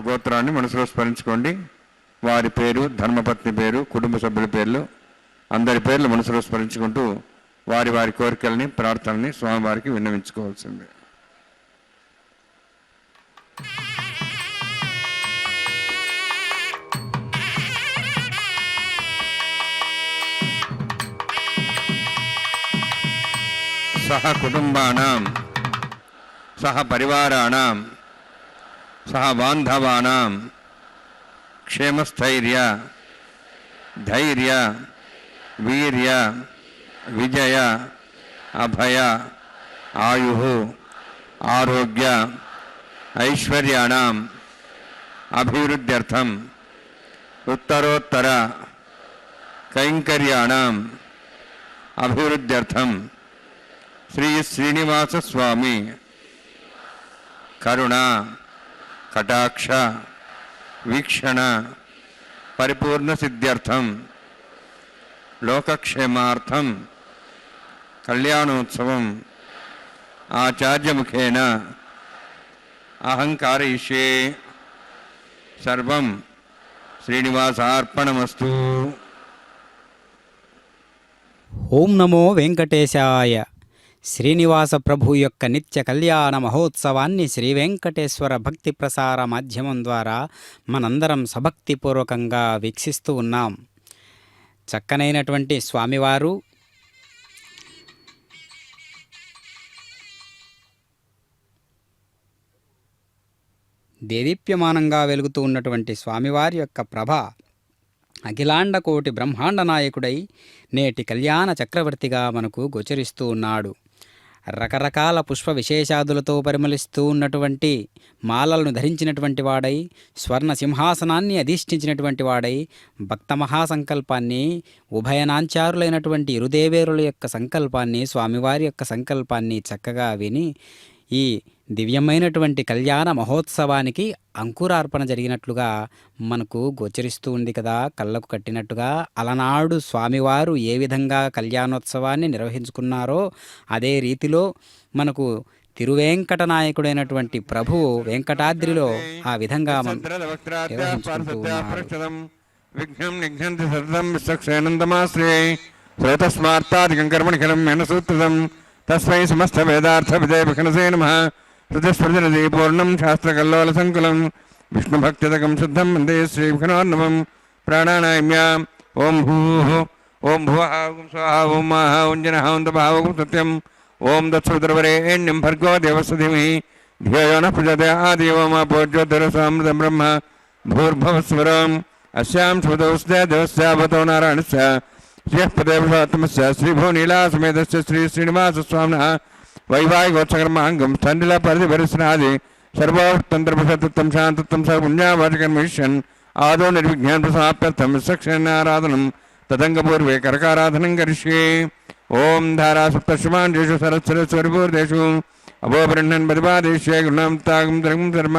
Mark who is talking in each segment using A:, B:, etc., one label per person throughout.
A: గోత్రాన్ని మనసులో స్మరించుకోండి. వారి పేరు, ధర్మపత్ని పేరు, కుటుంబ సభ్యుల పేర్లు, అందరి పేర్లు మనసులో స్మరించుకుంటూ వారి వారి కోరికల్ని, ప్రార్థనని స్వామివారికి విన్నవించుకోవాల్సిందే. సహ కుటుంబానాం సహ పరివారాణాం సహ బాంధవానాం క్షేమస్థైర్య ధైర్య వీర్య విజయ అభయ ఆయు ఆరోగ్య ఐశ్వర్యాణం అభివృద్ధ్యర్థం ఉత్తరోత్తర కైంకర్యాణం అభివృద్ధ్యర్థం శ్రీ శ్రీనివాస స్వామి కరుణ కటాక్ష వీక్షణ పరిపూర్ణ సిద్ధ్యర్థం లోకక్షేమార్థం కళ్యాణోత్సవం ఆచార్యముఖేన అహంకారయిష్యే. సర్వం శ్రీనివాసార్పణమస్తు.
B: ఓం నమో వెంకటేశాయ. శ్రీనివాస ప్రభు యొక్క నిత్య కళ్యాణ మహోత్సవాన్ని శ్రీ వెంకటేశ్వర భక్తి ప్రసార మాధ్యమం ద్వారా మనందరం సభక్తిపూర్వకంగా వీక్షిస్తూ ఉన్నాం. చక్కనైనటువంటి స్వామివారు దేదీప్యమానంగా వెలుగుతూ ఉన్నటువంటి స్వామివారి యొక్క ప్రభ అఖిలాండ కోటి బ్రహ్మాండ నాయకుడై నేటి కళ్యాణ చక్రవర్తిగా మనకు గోచరిస్తూ ఉన్నాడు. రకరకాల పుష్ప విశేషాదులతో పరిమళిస్తూ ఉన్నటువంటి మాలలను ధరించినటువంటి వాడై, స్వర్ణ సింహాసనాన్ని అధిష్ఠించినటువంటి వాడై, భక్త మహాసంకల్పాన్ని, ఉభయనాంచారులైనటువంటి ఇరుదేవేరుల యొక్క సంకల్పాన్ని, స్వామివారి యొక్క సంకల్పాన్ని చక్కగా విని ఈ దివ్యమైనటువంటి కళ్యాణ మహోత్సవానికి అంకురార్పణ జరిగినట్లుగా మనకు గోచరిస్తూ ఉంది కదా, కళ్ళకు కట్టినట్టుగా. అలనాడు స్వామివారు ఏ విధంగా కళ్యాణోత్సవాన్ని నిర్వహించుకున్నారో అదే రీతిలో మనకు తిరువేంకట నాయకుడైనటువంటి ప్రభువు వెంకటాద్రిలో ఆ విధంగా
A: తస్మై సమస్త వేదార్థ విజయభిఘనసే నమః. హృదయస్పృజనదీ పూర్ణం శాస్త్రకల్లోల సంకులం విష్ణుభక్తిదకం శుద్ధం వందే శ్రీవిఘ్నోర్ణవం. ప్రాణానాయమ్య ఓం భూః ఓం భువః ఓం స్వాహా ఓం మాః ఓం జనః ఓం తపః ఓం సత్యం ఓం దత్సవితుర్వరేణ్యం భర్గో దేవస్య ధీమహి ధియో నః ప్రచోదయాత్. మా పూజ్యోద్ధరసామృతం బ్రహ్మ భూర్భువస్వరం అస్యాం స్వదోస్య దేవస్యావతో నారాయణస్య శ్రీపదేవతమస్య శ్రీభూనీలాసమేతస్య శ్రీ శ్రీనివాస స్వామినః వైవాహికోత్సకర్మాంగం స్థండిల పరిధిభరిస్నాది సర్వతంత్రప్రసత్తం శాంతత్వం సర్వపుణ్యావాచకర్మయిష్యన్ ఆదో నిర్విజ్ఞాన ప్రసమాప్యర్థం విశక్షణారాధనం తదంగపూర్వే కరకారాధనం కరిష్యే. ఓం ధారా సప్తశమాంజేషు సరస్వరిపూర్దేషు అభోబృహ్ణన్ ప్రతిపాదేశ్యే గుణాంతాగం ధర్మం ధర్మ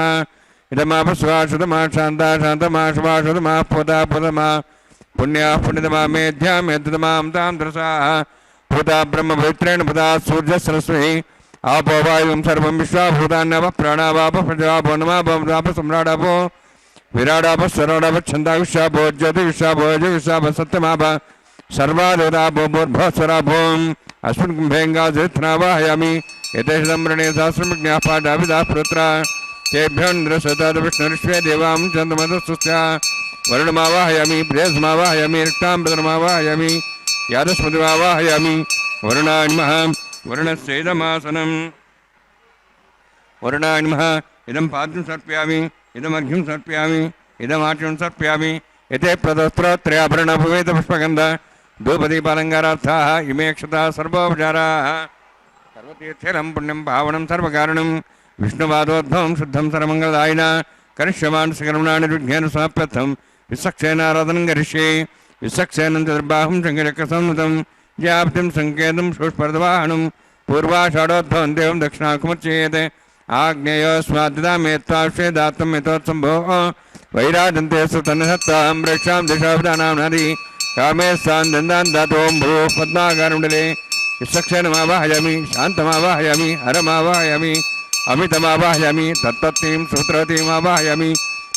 A: ఇదమాపస్వా శుతమా శాంతా శాంతమా శుభా శుతమా పుతా పుతమా పుణ్యా పుణ్యతమా మేధ్యా మేధ్యతమాం తాం దృశా భూతా బ్రహ్మ పవిత్రేణ భూతా సూర్య సరస్వతి ఆపో వాయుం సర్వం విశ్వాభూతాన్యవ ప్రాణావాప ప్రజాపో నమాప సమ్రాడాపో విరాడాప స్వరాడాప ఛందావిశ్వాపో జ్యోతి విశ్వాపో విశ్వాప సత్యమాప సర్వాదేవతాపో భూర్భస్వరాభోం అస్మిన్ కుంభేంగాజృత్నావాహయామి యతేషదమ్రణే సహస్రమజ్ఞా పాఠావిదా పుత్ర తేభ్యోంద్రసత్ విష్ణుర్ష్వే దేవాం చంద్రమధుస్య వరుణమావాహయామి ప్రేయస్మావాహయామి రక్తాంబరమావాహయామి యాదస్మతిమావాహయామి. వరుణాయ నమః. వరుణస్యేదమాసనం. వరుణాయ నమః. ఇదం పాద్యం సమర్పయామి, ఇదమర్ఘ్యం సమర్పయామి, ఇదమాట్యం సమర్పయామి. యతే ప్రదస్త్రోత్రయాభరణ భువేత పుష్పగంధ ధూపదీపాలంకారార్థాః ఇమే అక్షతాః సర్వోపచారాः. సర్వతీర్థం పుణ్యం పావనం సర్వకారణం విష్ణువాదోద్భవం శుద్ధం సర్వమంగళదాయిన కరిష్యమానసకర్మణాని నిర్విఘ్నేన సమాప్యర్థం విశక్షేనారాధనం కరిష్యే. విశక్షేనం చతుర్బాహుం శంకరకసంనుతం వ్యాప్తిం సంకేతం షోష్పర్దవాహనం పూర్వాషాఢోద్భవం దేవం దక్షిణాకుమర్చేయతే. ఆగ్నేయోస్మాద్దామేత్వాశ్వేదాత్తం యథోత్సంభో వైరాజంతే సుతన్నసత్తాం రక్షాం దిశాభిధానాం నది కామేస్తాన్ దందాన్ దాతోం భూ పద్మాకారముండలే. విశక్షేనమావాహయామి, శాంతమావాహయామి, హరమావాహయామి, అమితమావాహయామి, తత్పత్నీం సూత్రవతీమావాహయామి.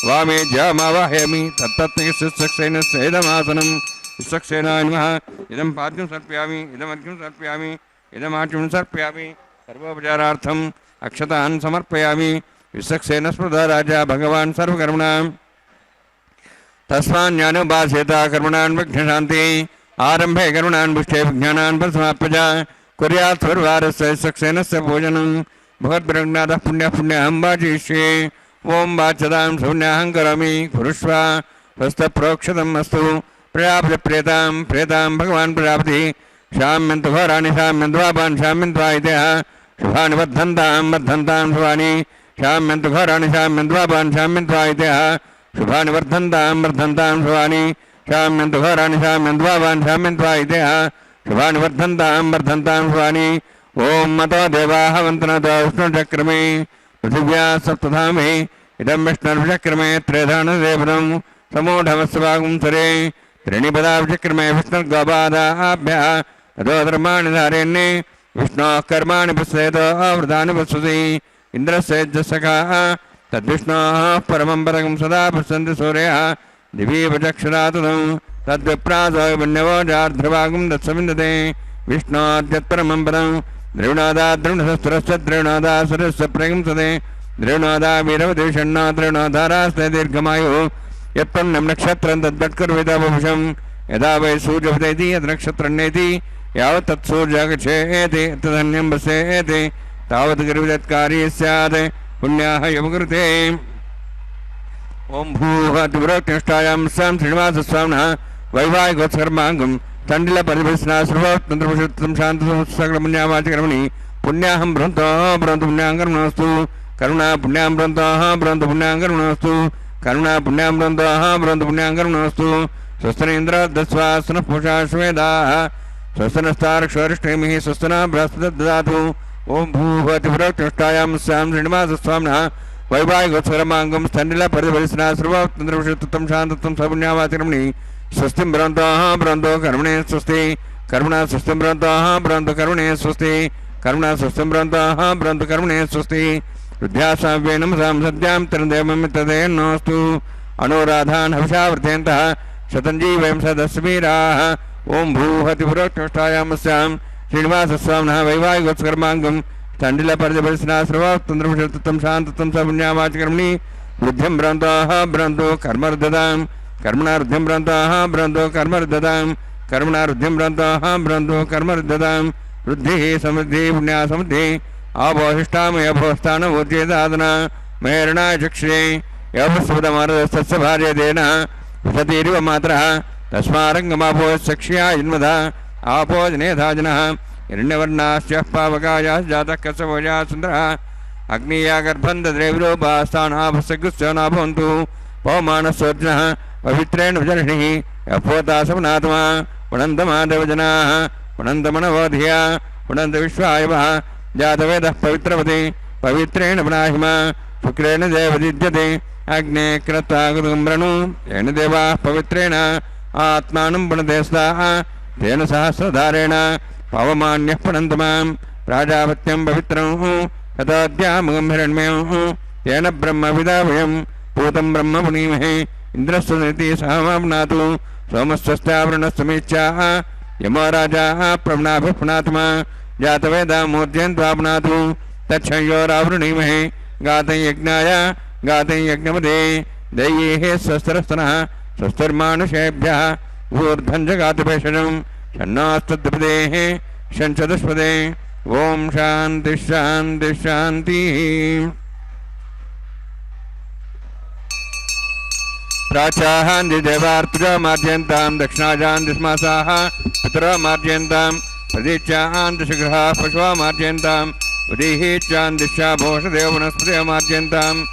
A: वामे जमावाहयामि तत्तत्सक्सेन सेदमासनं विसक्सेनाय नमः इदं पाद्यं सर्पयामि इदमर्घ्यं सर्पयामि इदमाच्यं सर्पयामि सर्वोपचारार्थम् अक्षतान् समर्पयामि विसक्सेन स्मृता राजा भगवान् सर्वकर्मणां तस्मान्यानुभासेत कर्मणान् विघ्नशान्ति आरम्भे कर्मणान् पुष्टे विज्ञानान् परिसमाप्य कुर्यात् सर्ववारस्य सक्सेनस्य भोजनं भगवद्ब्रह्मनाथः पुण्यं वाचयिष्ये ओं वाचतां शून्याहं करोमि कुरुष्व स्वस्तप्रोक्षतम् अस्तु प्रजापतिप्रेतां प्रेतां भगवान् प्रजापतिः शाम्यन्तु घोराणि शाम्यन्तु पापान् शाम्यन्त्वा इत्यः शुभानि वर्धन्तां शुभानि शाम्यन्तु घोराणि शाम्यन्तु पापान् शाम्यन्त्वा इत्यः शुभानि वर्धन्तां शुभानि शाम्यन्तु घोराणि शाम्यन्तु पापान् शाम्यन्त्वा इत्यः शुभानि वर्धन्तां शुभानि ओं मतो देवाः वन्तनतो विष्णुचक्रमे पृथिव्या सप्तधामे इदं विष्णुर्विचक्रमे त्रेधानदेवनं समूढमस्य वागुंसरे त्रीणिपदाविचक्रमे विष्णुर्गोपादाभ्यः ततो धर्माणि धारयन्ने विष्णोः कर्माणि पश्येत आवृतानि पश्यति इन्द्रस्येजसखाः तद्विष्णोः परमं पदकं सदा पश्यन्ति सूर्यः दिवीपचक्षुरातुलं तद्विप्रासो वन्यवोजार्ध्रवागुं दत्सविन्दते विष्णोद्यत्परमं पदं द्रविणोदाद्रविणसस्त्रस्य द्रविणोदासुरस्य प्रगंसते द्रविणोदा वीरवदेशन्नो द्रविणोदारास्ते दीर्घमायुः यत्पन्नं नक्षत्रं तद्वट्कुर्विदभूषं यदा वै सूर्योदयति यद् नक्षत्रन्नेति यावत् तत्सूर्यागच्छेति तदन्यं वसेति तावत् गिरिविदत्कारी स्यात् पुण्याः यमकृते ओं भूः सां श्रीनिवासस्वामिनः वैवाहिकोत्सर्माङ्गं तण्डिलपरिभस्नाश्रुवत्तन्त्रपुषुत्तं शान्तसकलपुण्यावाचकर्मणि पुण्याहं बृहन्तो बृहन्तु पुण्याङ्कर्मणोऽस्तु करुणा पुण्यां बृहन्तोः बृहन्तु पुण्याङ्कर्मणोऽस्तु करुणा पुण्यां बृहन्तोः बृहन्तु पुण्याङ्कर्मणोऽस्तु स्वस्तनेन्द्रदस्वासनः पूषा श्वेदाः स्वस्तनस्तारक्षोरिष्ठेमिः स्वस्तनः बृहस्पतिर्ददातु ओं भूभतिपुरोत्तिष्ठायां स्यां श्रीनिवासस्वामिनः वैवाहिकोत्सर्माङ्गं तण्डिलपरिभस्नाश्रुवत्तन्त्रपुषुत्तं शान्तत्वं सपुण्यावाचकर्मणि स्वस्तिं बृहन्तोः बृहन्तो कर्मणे स्वस्ति कर्मणा स्वस्तिं बृहन्तोः बृहन्तो कर्मणे स्वस्ति कर्मणा स्वस्तिं बृहन्तोः बृहन्तो कर्मणे स्वस्ति विद्यासाव्ये नमसां सद्यां तन्देवमित्रदेन्नोऽस्तु अनुराधान् हविषावर्तेन्तः शतञ्जीवयं सदस्वीराः ओं भूहतिपुरोत्तिष्ठायां स्यां श्रीनिवासस्वामिनः वैवाहिकोत्सर्माङ्गं तण्डिलपरिभस्नाश्रुवत्तन्त्रपुषुत्तं शान्तत्वं सपुण्यावाचकर्मणि वृद्धिं बृहन्तोः बृहन्तो कर्मर्ददां कर्मणारुद्धिं बृहन्तोः बृहन्तो कर्मर्ददां कर्मणारुद्धिं बृहन्तोः बृहन्तो कर्मर्ददां वृद्धिः समृद्धिः पुण्या समृद्धिः आभोष्टामयभोस्थानमूर्जेदादना मेरणाय चक्षुषे यवस्वदमारदस्तस्य भार्यदेन विशतीरिव मात्रः तस्मारङ्गमापो सक्ष्या जन्मधा आपो जनेधाजनः हिरण्यवर्णाश्च पावकायाः जातः कसवोजा सुन्दरः अग्निया गर्भं दद्रेविरोपास्थानाभसगुश्च न भवन्तु पवमानस्योर्जनः पवित्रेण विजर्षिः यपोता सपनात्मा पुनन्दमादेवजनाः पुनन्दमनवोधिया पुनन्दविश्वायवः जातवेदः पवित्रवति पवित्रेण पुनाहिमा शुक्रेण देवदिद्यते अग्ने कृत्वा कुदुम्ब्रणु येन देवाः पवित्रेण आत्मानं पुनते स्ताः तेन सहस्रधारेण पवमान्यः पुनन्तमां प्राजापत्यं पवित्रं ततोऽद्यामुगं हिरण्मयं तेन ब्रह्मविदा वयं पूतं ब्रह्म पुनीमहे इन्द्रस्वनिति सहमाप्नातु सोमस्वस्त्यावृणस्तमीच्छाः यमो राजाः प्रवणाभिः पुनात्मा जातवेदा मूर्जयन्त्वाप्नातु तच्छयोरावृणीमहे गातं यज्ञाय गातं यज्ञपदे दैयेः स्वस्तिरस्तनः स्वस्तिर्मानुषेभ्यः ऊर्ध्वं जगातुभेषजं षण्णास्तद्विपदेः षण्चतुष्पदे ओं शान्तिः शान्तिः शान्तिः प्राचाहान्ति देवार्तिका मार्जयन्तां दक्षिणाजान्ति स्मासाः पितरो मार्जयन्तां प्रदीच्यान्ति शिखराः पशवः मार्जयन्तां उदीहीच्चान्तिश्चा भोषदेव वनस्पतयो मार्जयन्ताम्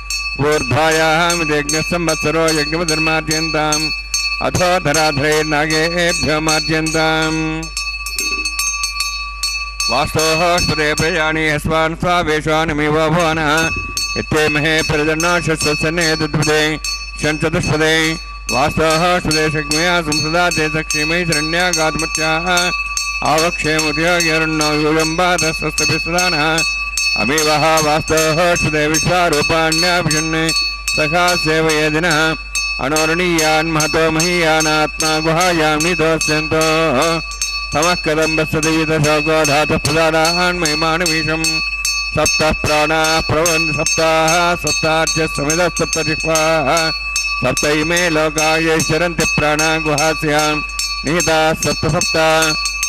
A: ऊर्ध्वायाः मिदेज्ञः संवत्सरो यज्ञपतिर्मार्जयन्ताम् अथो धराधरैर्नागेभ्यो मार्जयन्ताम् वास्तोः स्पदे प्रजानि हस्वान् स्वावेशानिमेव भुवनः इत्येमहे प्रजन्नाशस्वसन्ने दुद्वदे षण्चतुष्पदे वास्तोः स्पदे शक्मया संसदा ते सक्षेमै शरण्यागात्मत्याः आवक्षेमुद्योग्यरुण्णो यूयम्बाधस्वस्तभिस्वदानः अमीवः वास्तोः स्पदे विश्वारूपाण्याभिषण्णे సఖా సేవయేదిన అనోరణీయాన్ మహతో మహీయానాత్మా గుహాయాం నితోస్యంతో తమః కదంబస్సదీతశోకోధాతు ప్రదానాన్ మహిమానమీశం సప్త ప్రాణా ప్రవంతి సప్తాః సప్తార్చ సమిద సప్తజిహ్వాః సప్త ఇమే లోకాయైశ్చరంతి ప్రాణా గుహాస్యాం నిహితాः సప్త సప్త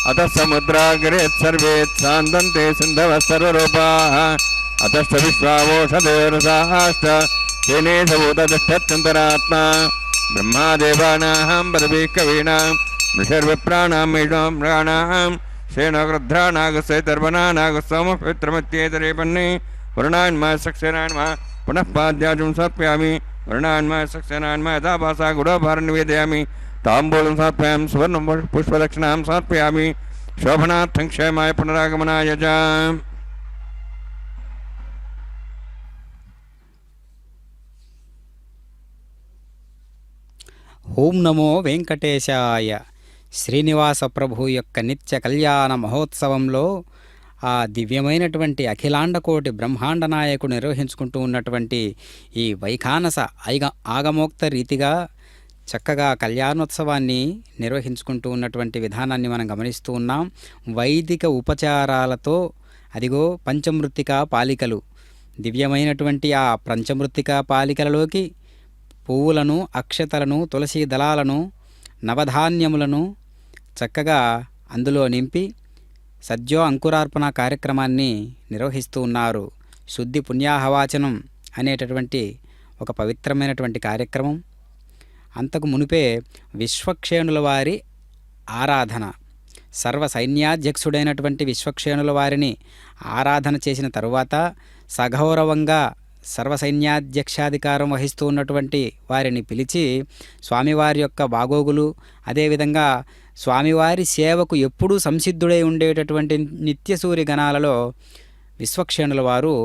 A: అతః సముద్రాగ్రేత్ సర్వేత్ సాందంతే సింధవः సర్వరూపాः అతశ్చ విశ్వావోషధేరసాశ్చ తేనే సభూతతిష్టత్యంతరాత్మా బ్రహ్మాదేవానాం పదవీ కవీనాం మృషర్విప్రాణాం మేషాం సేనగృధ్రానాగసైతర్వనానాగసోమపవిత్రమత్యేతరేపన్నే వరుణాన్మా సక్షరాన్మా పునః పాద్యాజం సమర్పయామి వరుణాన్మా సక్షరాన్మా యథాభాసా గుడోభారం నివేదయామి తాంబూలం సమర్పయామి సువర్ణం పుష్పదక్షిణాం సమర్పయామి శోభనార్థం క్షేమాయ పునరాగమనాయ చ.
B: ఓం నమో వెంకటేశాయ. శ్రీనివాస ప్రభు యొక్క నిత్య కళ్యాణ మహోత్సవంలో ఆ దివ్యమైనటువంటి అఖిలాండకోటి బ్రహ్మాండ నాయకుడు నిర్వహించుకుంటూ ఉన్నటువంటి ఈ వైఖానస ఆగమోక్త రీతిగా చక్కగా కళ్యాణోత్సవాన్ని నిర్వహించుకుంటూ ఉన్నటువంటి విధానాన్ని మనం గమనిస్తూ ఉన్నాం. వైదిక ఉపచారాలతో అదిగో పంచమృత్తికా పాలికలు, దివ్యమైనటువంటి ఆ పంచమృత్తికా పాలికలలోకి పువ్వులను, అక్షతలను, తులసి దళాలను, నవధాన్యములను చక్కగా అందులో నింపి సద్యో అంకురార్పణ కార్యక్రమాన్ని నిర్వహిస్తూ ఉన్నారు. శుద్ధి పుణ్యాహవాచనం అనేటటువంటి ఒక పవిత్రమైనటువంటి కార్యక్రమం. అంతకు మునిపే విశ్వక్షేణుల వారి ఆరాధన, సర్వ సైన్యాధ్యక్షుడైనటువంటి విశ్వక్షేణుల వారిని ఆరాధన చేసిన తరువాత సగౌరవంగా సర్వసైన్యాధ్యక్షాధికారం వహిస్తూ ఉన్నటువంటి వారిని పిలిచి స్వామివారి యొక్క బాగోగులు, అదేవిధంగా స్వామివారి సేవకు ఎప్పుడూ సంసిద్ధుడై ఉండేటటువంటి నిత్యసూరి గణాలలో విశ్వక్షేణుల వారు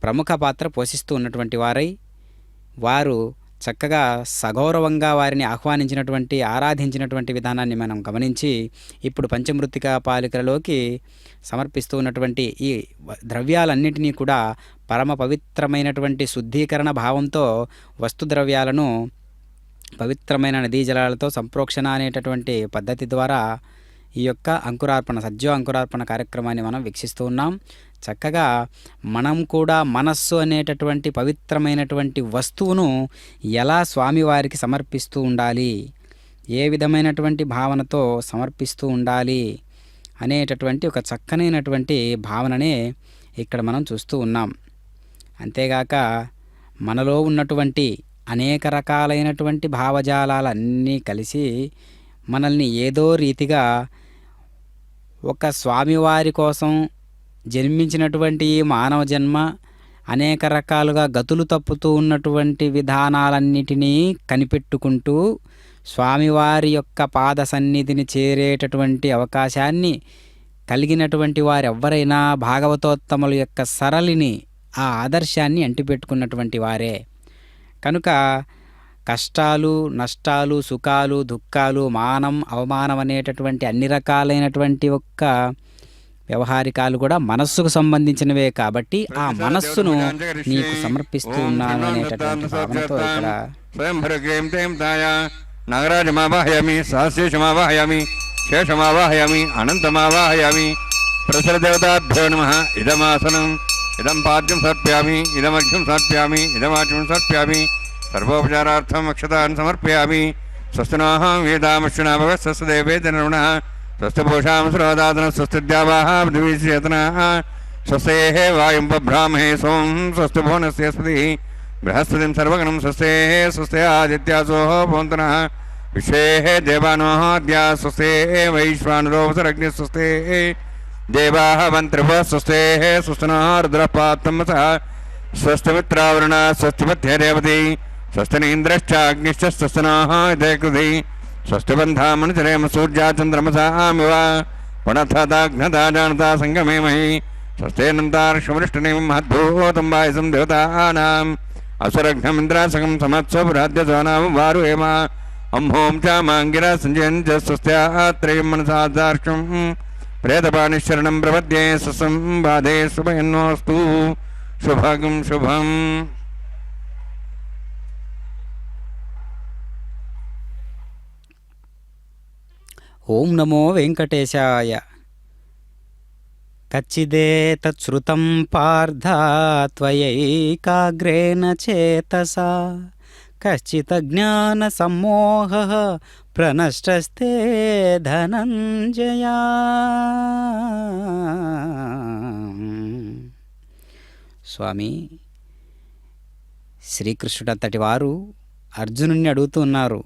B: ప్రముఖ పాత్ర పోషిస్తూ ఉన్నటువంటి వారై వారు చక్కగా సగౌరవంగా వారిని ఆహ్వానించినటువంటి ఆరాధించినటువంటి విధానాన్ని మనం గమనించి ఇప్పుడు పంచమృత్తికా పాలికలలోకి సమర్పిస్తూ ఉన్నటువంటి ఈ ద్రవ్యాలన్నింటినీ కూడా పరమ పవిత్రమైనటువంటి శుద్ధీకరణ భావంతో వస్తు ద్రవ్యాలను పవిత్రమైన నదీ జలాలతో సంప్రోక్షణ అనేటటువంటి పద్ధతి ద్వారా ఈ యొక్క అంకురార్పణ సజ్జో అంకురార్పణ కార్యక్రమాన్ని మనం వీక్షిస్తూ ఉన్నాం. చక్కగా మనం కూడా మనస్సు అనేటటువంటి పవిత్రమైనటువంటి వస్తువును ఎలా స్వామివారికి సమర్పిస్తూ ఉండాలి, ఏ విధమైనటువంటి భావనతో సమర్పిస్తూ ఉండాలి అనేటటువంటి ఒక చక్కనైనటువంటి భావననే ఇక్కడ మనం చూస్తూ ఉన్నాం. అంతేగాక మనలో ఉన్నటువంటి అనేక రకాలైనటువంటి భావజాలాలన్నీ కలిసి మనల్ని ఏదో రీతిగా ఒక స్వామివారి కోసం జన్మించినటువంటి మానవ జన్మ అనేక రకాలుగా గతులు తప్పుతూ ఉన్నటువంటి విధానాలన్నిటినీ కనిపెట్టుకుంటూ స్వామివారి యొక్క పాద సన్నిధిని చేరేటటువంటి అవకాశాన్ని కలిగినటువంటి వారెవ్వరైనా భాగవతోత్తముల యొక్క సరళిని, ఆ ఆదర్శాన్ని అంటిపెట్టుకున్నటువంటి వారే. కనుక కష్టాలు, నష్టాలు, సుఖాలు, దుఃఖాలు, మానం, అవమానం అనేటటువంటి అన్ని రకాలైనటువంటి ఒక్క వ్యవహారికాలు కూడా మనస్సుకు సంబంధించినవే. కాబట్టి ఆ మనస్సును నీకు సమర్పిస్తూ ఉన్నాను అనేటటువంటి భావనతో ఇక్కడ
A: నాగరాజమావాహయామి, సహస్రేషమావాహయామి, శేషమావాహయామి, అనంతమావాహయామి. ప్రసరదేవతాభ్యో నమః. ఇదమాసనం, ఇదం పాద్యం సమర్ప్యామి, ఇదమర్ఘ్యం సమర్ప్యామి, ఇదమాచం సమర్ప్యామి. సర్వోపచారార్థం అక్షతాన్ సమర్పయామి. స్వస్తినోహం వేదామశ్వినా భవ స్వస్తిదేవేతనరుణ స్వస్థభూషాం శ్రోదాదన స్వస్తిద్యావాహ పృథివీచేతనః స్వస్తేః వాయుం బభ్రామహే సోం స్వస్తిభువనస్య స్పతిః బృహస్పతిం సర్వగణం స్వస్తేః స్వస్తే ఆదిత్యాసోః భవంతునః విశ్వేః దేవానోః అద్యా స్వస్తేః వైశ్వానరోపసరగ్నిः స్వస్తేః దేవాః మంత్రిభः స్వస్తేః స్వస్తినः రుద్రः పాత్తమసः స్వస్తిమిత్రావరుణ స్వస్తిమధ్యరేవతి స్వస్తినేంద్రశ్చ అగ్నిశ్చ స్వస్తినः ఇదేకృతి స్వస్తిబంధామనుచరేమ సూర్యా చంద్రమసామివ పునఃదాఘ్నతా జానతా సంగమేమహి స్వస్తేనంతార్షవృష్టినిం మహద్భూతం వాయుసం దేవతానాం అసురఘ్నమింద్రాసకం సమత్స్వపురాధ్యసోనాం వారు హేమ అంహోం చ మాంగిర సంజయన్ చ స్వస్త్యాత్రయం మనసాదార్షం ప్రేతపానిశరణం ప్రపద్యే స్వసం బాధే శుభయన్నోస్తు శుభగం శుభం.
B: ఓం నమో వెంకటేశాయ. కచ్చిదేతశ్రుతం పార్థ త్వయైకాగ్రేణ చేతసా కశ్చితజ్ఞాన సమ్మోహ ప్రనష్టస్తే ధనంజయా. స్వామి, శ్రీకృష్ణుడంతటి వారు అర్జునుడిని అడుగుతున్నారు,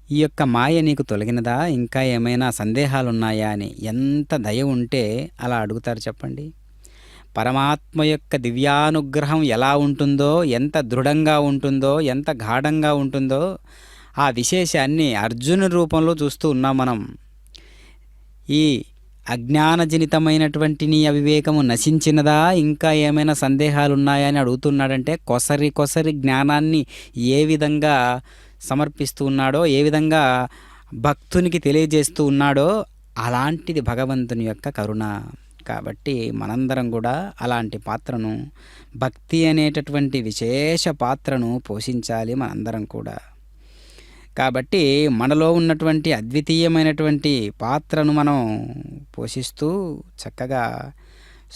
B: ఈ యొక్క మాయ నీకు తొలగినదా, ఇంకా ఏమైనా సందేహాలున్నాయా అని. ఎంత దయ ఉంటే అలా అడుగుతారు చెప్పండి. పరమాత్మ యొక్క దివ్యానుగ్రహం ఎలా ఉంటుందో, ఎంత దృఢంగా ఉంటుందో, ఎంత గాఢంగా ఉంటుందో ఆ విశేషాన్ని అర్జున రూపంలో చూస్తూ ఉన్నాం మనం. ఈ అజ్ఞానజనితమైనటువంటి నీ అవివేకము నశించినదా, ఇంకా ఏమైనా సందేహాలున్నాయా అని అడుగుతున్నాడంటే కొసరి కొసరి జ్ఞానాన్ని ఏ విధంగా సమర్పిస్తూ ఉన్నాడో, ఏ విధంగా భక్తునికి తెలియజేస్తూ ఉన్నాడో అలాంటిది భగవంతుని యొక్క కరుణ. కాబట్టి మనందరం కూడా అలాంటి పాత్రను, భక్తి అనేటటువంటి విశేష పాత్రను పోషించాలి మనందరం కూడా. కాబట్టి మనలో ఉన్నటువంటి అద్వితీయమైనటువంటి పాత్రను మనం పోషిస్తూ చక్కగా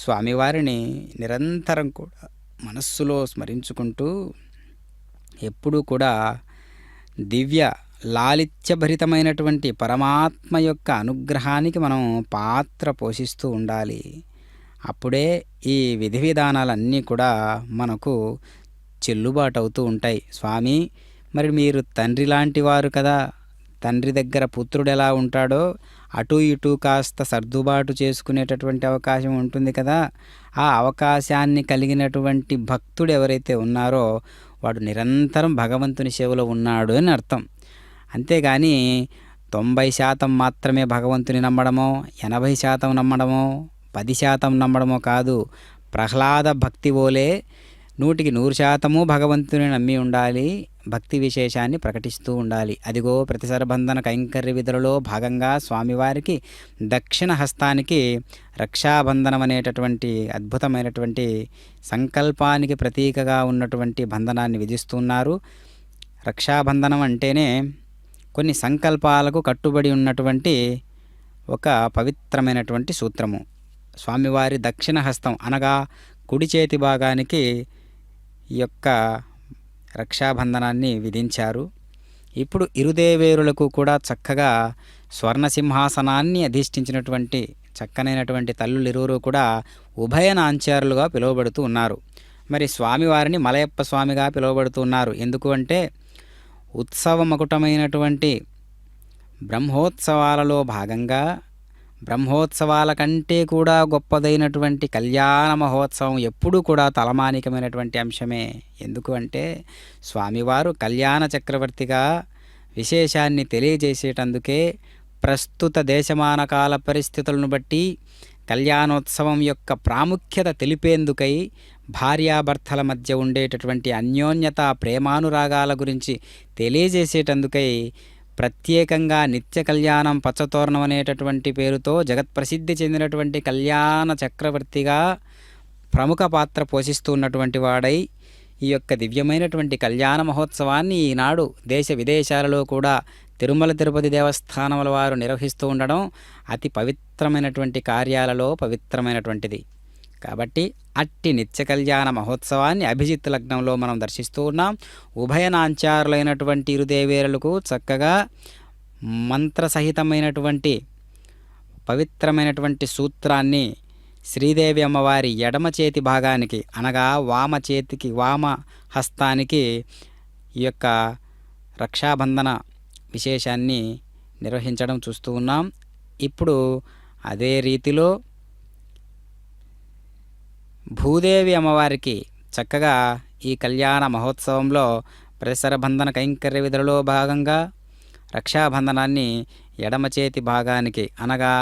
B: స్వామివారిని నిరంతరం కూడా మనస్సులో స్మరించుకుంటూ ఎప్పుడూ కూడా దివ్య లాలిత్యభరితమైనటువంటి పరమాత్మ యొక్క అనుగ్రహానికి మనం పాత్ర పోషిస్తూ ఉండాలి. అప్పుడే ఈ విధి విధానాలన్నీ కూడా మనకు చెల్లుబాటు అవుతూ ఉంటాయి. స్వామి, మరి మీరు తండ్రి లాంటి వారు కదా, తండ్రి దగ్గర పుత్రుడు ఎలా ఉంటాడో అటు ఇటు కాస్త సర్దుబాటు చేసుకునేటటువంటి అవకాశం ఉంటుంది కదా. ఆ అవకాశాన్ని కలిగినటువంటి భక్తుడు ఎవరైతే ఉన్నారో వాడు నిరంతరం భగవంతుని సేవలో ఉన్నాడు అని అర్థం. అంతేగాని 90% మాత్రమే భగవంతుని నమ్మడమో, 80% నమ్మడమో, 10% నమ్మడమో కాదు. ప్రహ్లాద భక్తి ఓలే 100% భగవంతుని నమ్మి ఉండాలి, భక్తి విశేషాన్ని ప్రకటిస్తూ ఉండాలి. అదిగో ప్రతిసరబంధన కైంకర్య విధులలో భాగంగా స్వామివారికి దక్షిణ హస్తానికి రక్షాబంధనం అనేటటువంటి అద్భుతమైనటువంటి సంకల్పానికి ప్రతీకగా ఉన్నటువంటి బంధనాన్ని విధిస్తున్నారు. రక్షాబంధనం అంటేనే కొన్ని సంకల్పాలకు కట్టుబడి ఉన్నటువంటి ఒక పవిత్రమైనటువంటి సూత్రము. స్వామివారి దక్షిణ హస్తం అనగా కుడి చేతి భాగానికి ఈ యొక్క రక్షాబంధనాన్ని విధించారు. ఇప్పుడు ఇరుదేవేరులకు కూడా చక్కగా స్వర్ణసింహాసనాన్ని అధిష్ఠించినటువంటి చక్కనైనటువంటి తల్లులు ఇరువురు కూడా ఉభయనాంచారులుగా పిలువబడుతూ ఉన్నారు. మరి స్వామివారిని మలయప్ప స్వామిగా పిలువబడుతూ ఉన్నారు. ఎందుకు అంటే ఉత్సవమకుటమైనటువంటి బ్రహ్మోత్సవాలలో భాగంగా బ్రహ్మోత్సవాల కంటే కూడా గొప్పదైనటువంటి కళ్యాణ మహోత్సవం ఎప్పుడూ కూడా తలమానికమైనటువంటి అంశమే. ఎందుకు అంటే స్వామివారు కళ్యాణ చక్రవర్తిగా విశేషాన్ని తెలియజేసేటందుకే ప్రస్తుత దేశమాన కాల పరిస్థితులను బట్టి కళ్యాణోత్సవం యొక్క ప్రాముఖ్యత తెలిపేందుకై భార్యాభర్తల మధ్య ఉండేటటువంటి అన్యోన్యత, ప్రేమానురాగాల గురించి తెలియజేసేటందుకై ప్రత్యేకంగా నిత్య కళ్యాణం పచ్చతోరణం అనేటటువంటి పేరుతో జగత్ప్రసిద్ధి చెందినటువంటి కళ్యాణ చక్రవర్తిగా ప్రముఖ పాత్ర పోషిస్తూ ఉన్నటువంటి వాడై ఈ యొక్క దివ్యమైనటువంటి కళ్యాణ మహోత్సవాన్ని ఈనాడు దేశ విదేశాలలో కూడా తిరుమల తిరుపతి దేవస్థానముల వారు నిర్వహిస్తూ ఉండడం అతి పవిత్రమైనటువంటి కార్యాలలో పవిత్రమైనటువంటిది. కాబట్టి అట్టి నిత్య కళ్యాణ మహోత్సవాన్ని అభిజిత్ లగ్నంలో మనం దర్శిస్తూ ఉన్నాం. ఉభయనాంచారులైనటువంటి ఇరుదేవేరులకు చక్కగా మంత్రసహితమైనటువంటి పవిత్రమైనటువంటి సూత్రాన్ని శ్రీదేవి అమ్మవారి ఎడమ చేతి భాగానికి అనగా వామ చేతికి, వామ హస్తానికి ఈ యొక్క రక్షాబంధన విశేషాన్ని నిర్వహించడం చూస్తూ ఉన్నాం. ఇప్పుడు అదే రీతిలో భూదేవి అమ్మవారికి చక్కగా ఈ కళ్యాణ మహోత్సవంలో ప్రతిసరబంధన కైంకర్య విధులలో భాగంగా రక్షాబంధనాన్ని ఎడమ చేతి భాగానికి అనగా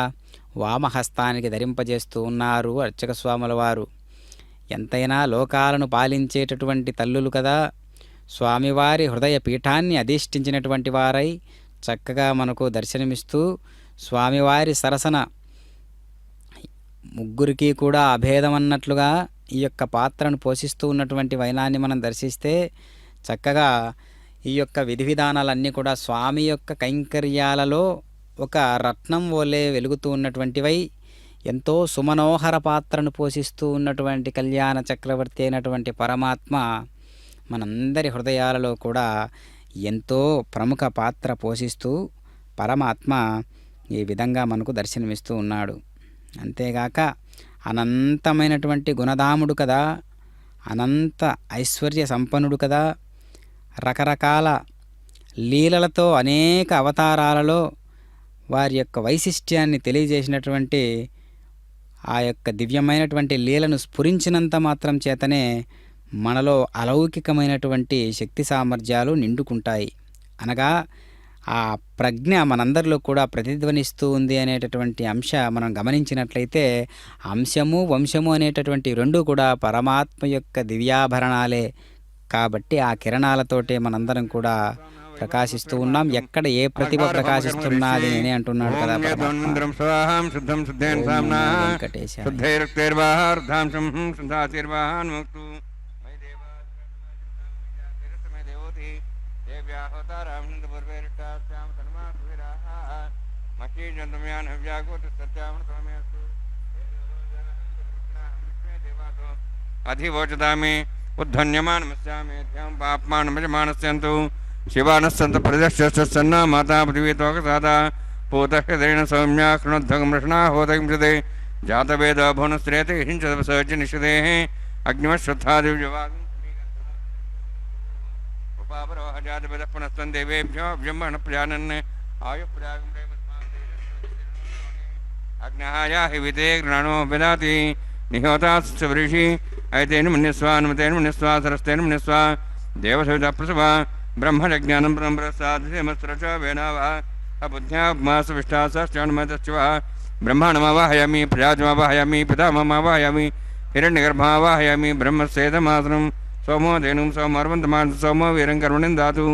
B: వామహస్తానికి ధరింపజేస్తూ ఉన్నారు అర్చక స్వాముల వారు. ఎంతైనా లోకాలను పాలించేటటువంటి తల్లులు కదా, స్వామివారి హృదయ పీఠాన్ని అధిష్ఠించినటువంటి వారై చక్కగా మనకు దర్శనమిస్తూ స్వామివారి సరసన ముగ్గురికి కూడా అభేదం అన్నట్లుగా ఈ యొక్క పాత్రను పోషిస్తూ ఉన్నటువంటి వైనాన్ని మనం దర్శిస్తే చక్కగా ఈ యొక్క విధి విధానాలన్నీ కూడా స్వామి యొక్క కైంకర్యాలలో ఒక రత్నం వలె వెలుగుతూ ఉన్నటువంటివై ఎంతో సుమనోహర పాత్రను పోషిస్తూ ఉన్నటువంటి కళ్యాణ చక్రవర్తి అయినటువంటి పరమాత్మ మనందరి హృదయాలలో కూడా ఎంతో ప్రముఖ పాత్ర పోషిస్తూ పరమాత్మ ఈ విధంగా మనకు దర్శనమిస్తూ ఉన్నాడు. అంతేగాక అనంతమైనటువంటి గుణధాముడు కదా, అనంత ఐశ్వర్య సంపన్నుడు కదా, రకరకాల లీలలతో అనేక అవతారాలలో వారి యొక్క వైశిష్ట్యాన్ని తెలియజేసినటువంటి ఆ యొక్క దివ్యమైనటువంటి లీలను స్ఫురించినంత మాత్రం చేతనే మనలో అలౌకికమైనటువంటి శక్తి సామర్థ్యాలు నిండుకుంటాయి. అనగా ఆ ప్రజ్ఞ మనందరిలో కూడా ప్రతిధ్వనిస్తూ ఉంది అనేటటువంటి అంశ మనం గమనించినట్లయితే అంశము వంశము అనేటటువంటి రెండు కూడా పరమాత్మ యొక్క దివ్యాభరణాలే. కాబట్టి ఆ కిరణాలతోటే మనందరం కూడా ప్రకాశిస్తూ ఉన్నాం. ఎక్కడ ఏ ప్రతిభ ప్రకాశిస్తున్నది నేనే అంటున్నాడు కదా వెంకటేశ.
A: అధివోచతామి ఉద్ధన్యమానమస్యామేధ్యం పాప్మానమజమానస్యంతు శివానస్సంత ప్రదర్శన్న మాతా పృథివీతోకసాదా పూతహృదయన సౌమ్యా కృణోద్ధగమృషణా హోదగింశదే జాతవేద భువనశ్రేతే హింసర్జ నిషదే అగ్నిమశ్రద్ధాదివ్యవాగం ఉపాపరోహ జాతవేద పునస్తం దేవేభ్యో బ్రహ్మణ ప్రజానన్ ఆయుప్రయాగం అగ్నహాయా హివితే గృణో విదాతి నిహోతాస్య వృషి ఐతేన మన్యస్వా అనుమతేన మన్యస్వా సరస్తేన మన్యస్వా దేవసవిత ప్రసవ బ్రహ్మజ్ఞానం బ్రహ్మసాధమస్రచ వేనావా అబుద్ధ్యామాసవిష్టాశ్చానుమతశ్చ బ్రహ్మాణమావాహయామి ప్రజాజమావాహయామి పితామమావాహయామి హిరణ్యగర్భమావాహయామి బ్రహ్మసేదమాసనం సోమో ధేనుం సోమర్వంతమాన సోమో వీరం కర్మణిం దాతు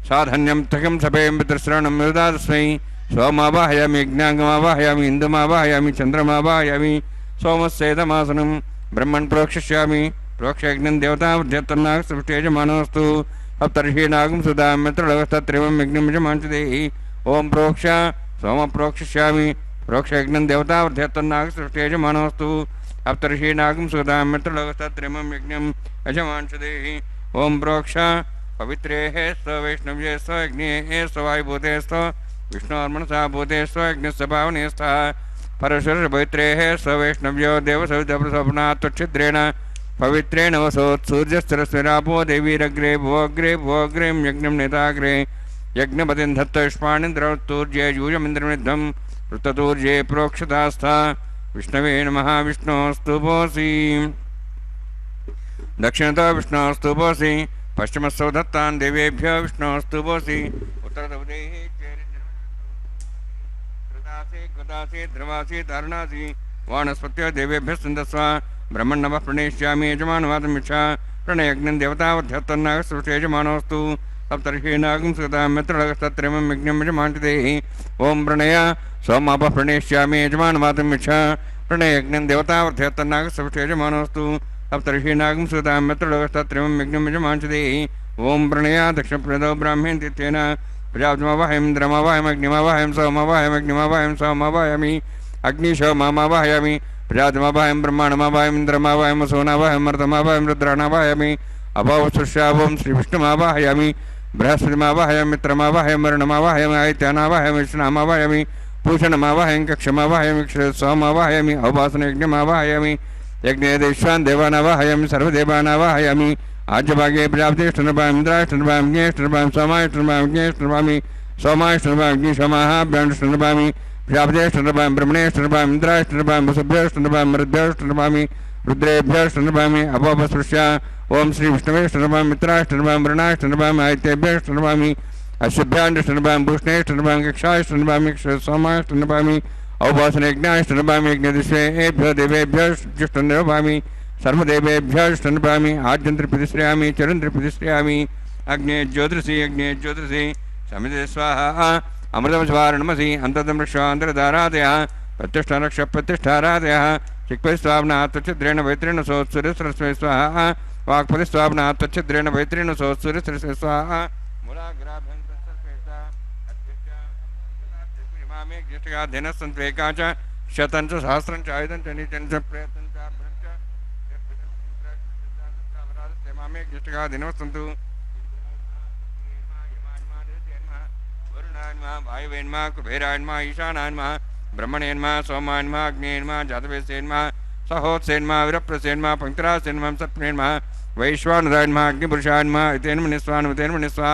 A: సాధన్యం తకం సభయం పితృశ్రవణం మృదాస్మై సోమావాహయామి యజ్ఞాంగమావాహయామి ఇందుమావాహయామి చంద్రమావాహయామి సోమస్సేదమాసనం బ్రహ్మణ్ ప్రోక్షిష్యామి ప్రోక్షయజ్ఞం దేవతావృత్యత్తన్నాగ సృష్టేజమానోస్తు అప్తర్హీనాగం సుధాం మిత్రులవస్తత్రివం యజ్ఞం యజమాంచదే ఓం ప్రోక్ష సోమ ప్రోక్షిష్యామి ప్రోక్షయజ్ఞం దేవతావృత్యత్తన్నాగ సృష్టేజమానోస్తు అప్తర్హీనాగం సుధాం మిత్రులవస్తత్రివం యజ్ఞం యజమాంచదే ఓం ప్రోక్ష పవిత్రే స్వ వైష్ణవ్యే స్వ యజ్ఞే స్వ వాయుభూతే స్వ విష్ణోర్మణసా భూతే స్వ యజ్ఞస్య భావనే స్థ పరశుర పవిత్రే స్వ వైష్ణవ్యో దేవసవితప్రసవనాత్వచ్ఛిద్రేణ పవిత్రేణ వసోత్సూర్యస్థిరస్విరాపో దేవీరగ్రే భోగ్రే భోగ్రేం యజ్ఞం నేతాగ్రే యజ్ఞపతిం దత్తయుష్మానింద్రవత్తూర్జే యూయమింద్రనిద్ధం వృత్తతూర్జే ప్రోక్షతాస్థ విష్ణవే నమః విష్ణోస్తు పోసి దక్షిణతో విష్ణోస్తు పోసి పశ్చిమస్థో దత్తాన్ దేవేభ్యో విష్ణోస్తు పోసి ఉత్తరతో कृतासी ध्रुवासी तारणासी वानस्पत्यो देवेभ्यः संदस्व ब्रह्मण्णवः प्रणेष्यामि यजमानवादमिच्छा प्रणयज्ञं देवतावध्यत्तन्नागः सृष्टेजमानोऽस्तु सप्तर्षीणागं सुगतां मित्रलगस्तत्रिमं यज्ञं यजमानते ओं प्रणय सोमापः प्रणेष्यामि यजमानवादमिच्छा प्रणयज्ञं देवतावध्यत्तन्नागः सृष्टेजमानोऽस्तु सप्तर्षीणागं सुगतां मित्रलगस्तत्रिमं यज्ञं यजमानते ओं प्रणय दक्षिणप्रदो ब्राह्मेण तीर्थेन प्रजापतिमवाहयं इंद्रमवाहयम् अग्निमवाहयं सोमवाहयम् अग्निमवाहयं सोमवाहयामि अग्निशोममावाहयामि प्रजापतिमवाहयं ब्रह्माणमवाहयम् इंद्रमवाहयं वसुनावाहयं मरुतमवाहयं रुद्राणवाहयामि अभवसृष्यावं श्रीविष्णुमवाहयामि बृहस्पतिमवाहयं मित्रमवाहयं वरुणमवाहयामि आदित्यानावाहयामि विष्णुमवाहयामि पूषणमवाहयं कक्षमवाहयामि सोमवाहयामि अवभासनयज्ञमवाहयामि यज्ञेदेश्वान् देवानवाहयामि सर्वदेवानवाहयामि आज्यभागे प्रजापतिष्ठनपां इंद्राष्टनपां ज्ञेष्ठनपां सोमाष्टनपां ज्ञेष्ठनपामि सोमाष्टनपां अग्निशमाहाभ्याण्ष्टनपामि प्रजापतिष्ठनपां ब्रह्मणेष्ठनपां इंद्राष्टनपां वसुभ्यष्टनपां मरुद्भ्यष्टनपामि रुद्रेभ्यष्टनपामि अपोपस्पृश्य ओं श्री विष्णवेष्टनपां मित्राष्टनपां वरुणाष्टनपां आदित्येभ्यष्टनपामि अश्वभ्याण्ष्टनपां भूष्णेष्टनपां कक्षाष्टनपामि सोमाष्टनपामि अवभासनयज्ञाष्टनपामि यज्ञदिश्वेभ्यो देवेभ्यष्टनपामि सर्वदेवेभ्यष्टनपामि आद्यन्त्रिप्रतिश्रयामि चरन्त्रिप्रतिश्रयामि अग्ने ज्योतिषि समिते स्वाहा अमृतमस्वारणमसि अन्ततं रक्षान्तरधारादयः प्रतिष्ठारक्ष प्रतिष्ठारादयः चिक्पतिस्वाप्नात्वच्छिद्रेण वैत्रेण सोत्सुरसरस्वै स्वाहा वाक्पतिस्वाप्नात्वच्छिद्रेण वैत्रेण सोत्सुरसरस्वै स्वाहा మూలాగ్రాభ్యం ఇమామే జ్యేష్ఠగా దినస్సంత్వేకా చ శతం చ సహస్రం చ ఆయుధం చ నీచం చ ప్రయత్నం చ అర్ధం చ ఇమామే జ్యేష్ఠగా దినవస్సంతు వరుణాన్మా వాయువేన్మా కుబేరాన్మా ఈశానాన్మా బ్రహ్మణేన్మా సోమాన్మా అగ్నేన్మా జాతవేసేన్మా సహోత్సేన్మా విరప్రసేన్మా పంక్తిరాసేన్మా సత్నేన్మా వైశ్వానరాన్మా అగ్నిపురుషాన్మా ఇతేన్మనిస్వా